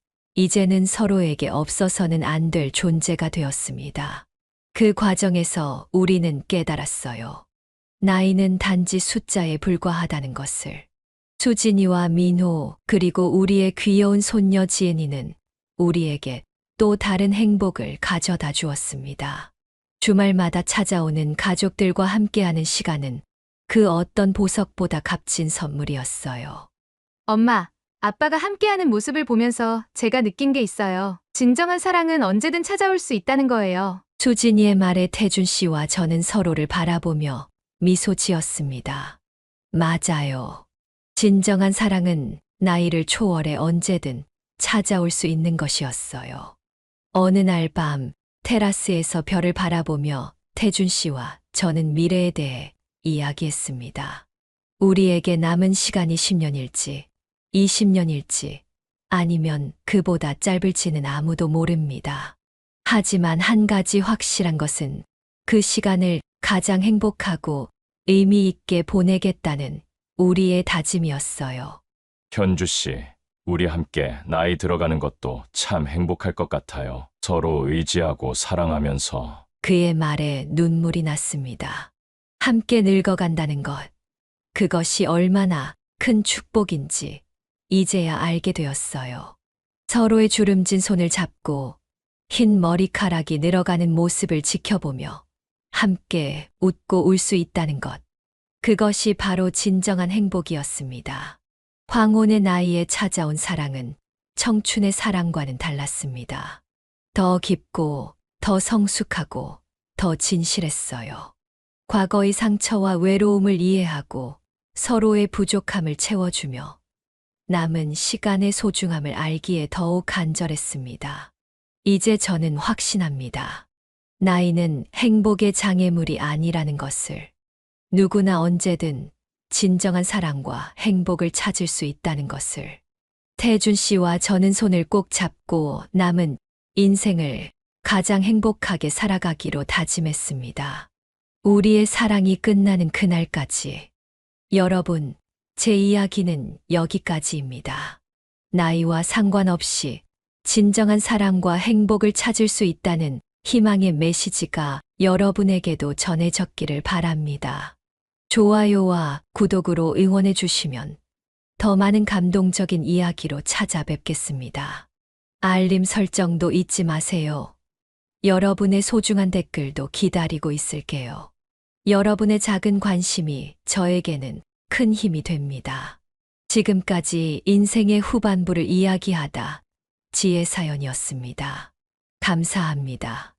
이제는 서로에게 없어서는 안 될 존재가 되었습니다. 그 과정에서 우리는 깨달았어요. 나이는 단지 숫자에 불과하다는 것을. 수진이와 민호, 그리고 우리의 귀여운 손녀 지은이는 우리에게 또 다른 행복을 가져다 주었습니다. 주말마다 찾아오는 가족들과 함께하는 시간은 그 어떤 보석보다 값진 선물이었어요. 엄마, 아빠가 함께하는 모습을 보면서 제가 느낀 게 있어요. 진정한 사랑은 언제든 찾아올 수 있다는 거예요. 수진이의 말에 태준 씨와 저는 서로를 바라보며 미소 지었습니다. 맞아요. 진정한 사랑은 나이를 초월해 언제든 찾아올 수 있는 것이었어요. 어느 날 밤 테라스에서 별을 바라보며 태준 씨와 저는 미래에 대해 이야기했습니다. 우리에게 남은 시간이 10년일지, 20년일지, 아니면 그보다 짧을지는 아무도 모릅니다. 하지만 한 가지 확실한 것은 그 시간을 가장 행복하고 의미 있게 보내겠다는 우리의 다짐이었어요. 현주 씨, 우리 함께 나이 들어가는 것도 참 행복할 것 같아요. 서로 의지하고 사랑하면서. 그의 말에 눈물이 났습니다. 함께 늙어간다는 것, 그것이 얼마나 큰 축복인지 이제야 알게 되었어요. 서로의 주름진 손을 잡고 흰 머리카락이 늘어가는 모습을 지켜보며 함께 웃고 울 수 있다는 것, 그것이 바로 진정한 행복이었습니다. 황혼의 나이에 찾아온 사랑은 청춘의 사랑과는 달랐습니다. 더 깊고, 더 성숙하고, 더 진실했어요. 과거의 상처와 외로움을 이해하고 서로의 부족함을 채워주며 남은 시간의 소중함을 알기에 더욱 간절했습니다. 이제 저는 확신합니다. 나이는 행복의 장애물이 아니라는 것을. 누구나 언제든 진정한 사랑과 행복을 찾을 수 있다는 것을. 태준 씨와 저는 손을 꼭 잡고 남은 인생을 가장 행복하게 살아가기로 다짐했습니다. 우리의 사랑이 끝나는 그날까지. 여러분, 제 이야기는 여기까지입니다. 나이와 상관없이 진정한 사랑과 행복을 찾을 수 있다는 희망의 메시지가 여러분에게도 전해졌기를 바랍니다. 좋아요와 구독으로 응원해 주시면 더 많은 감동적인 이야기로 찾아뵙겠습니다. 알림 설정도 잊지 마세요. 여러분의 소중한 댓글도 기다리고 있을게요. 여러분의 작은 관심이 저에게는 큰 힘이 됩니다. 지금까지 인생의 후반부를 이야기하다 지혜사연이었습니다. 감사합니다.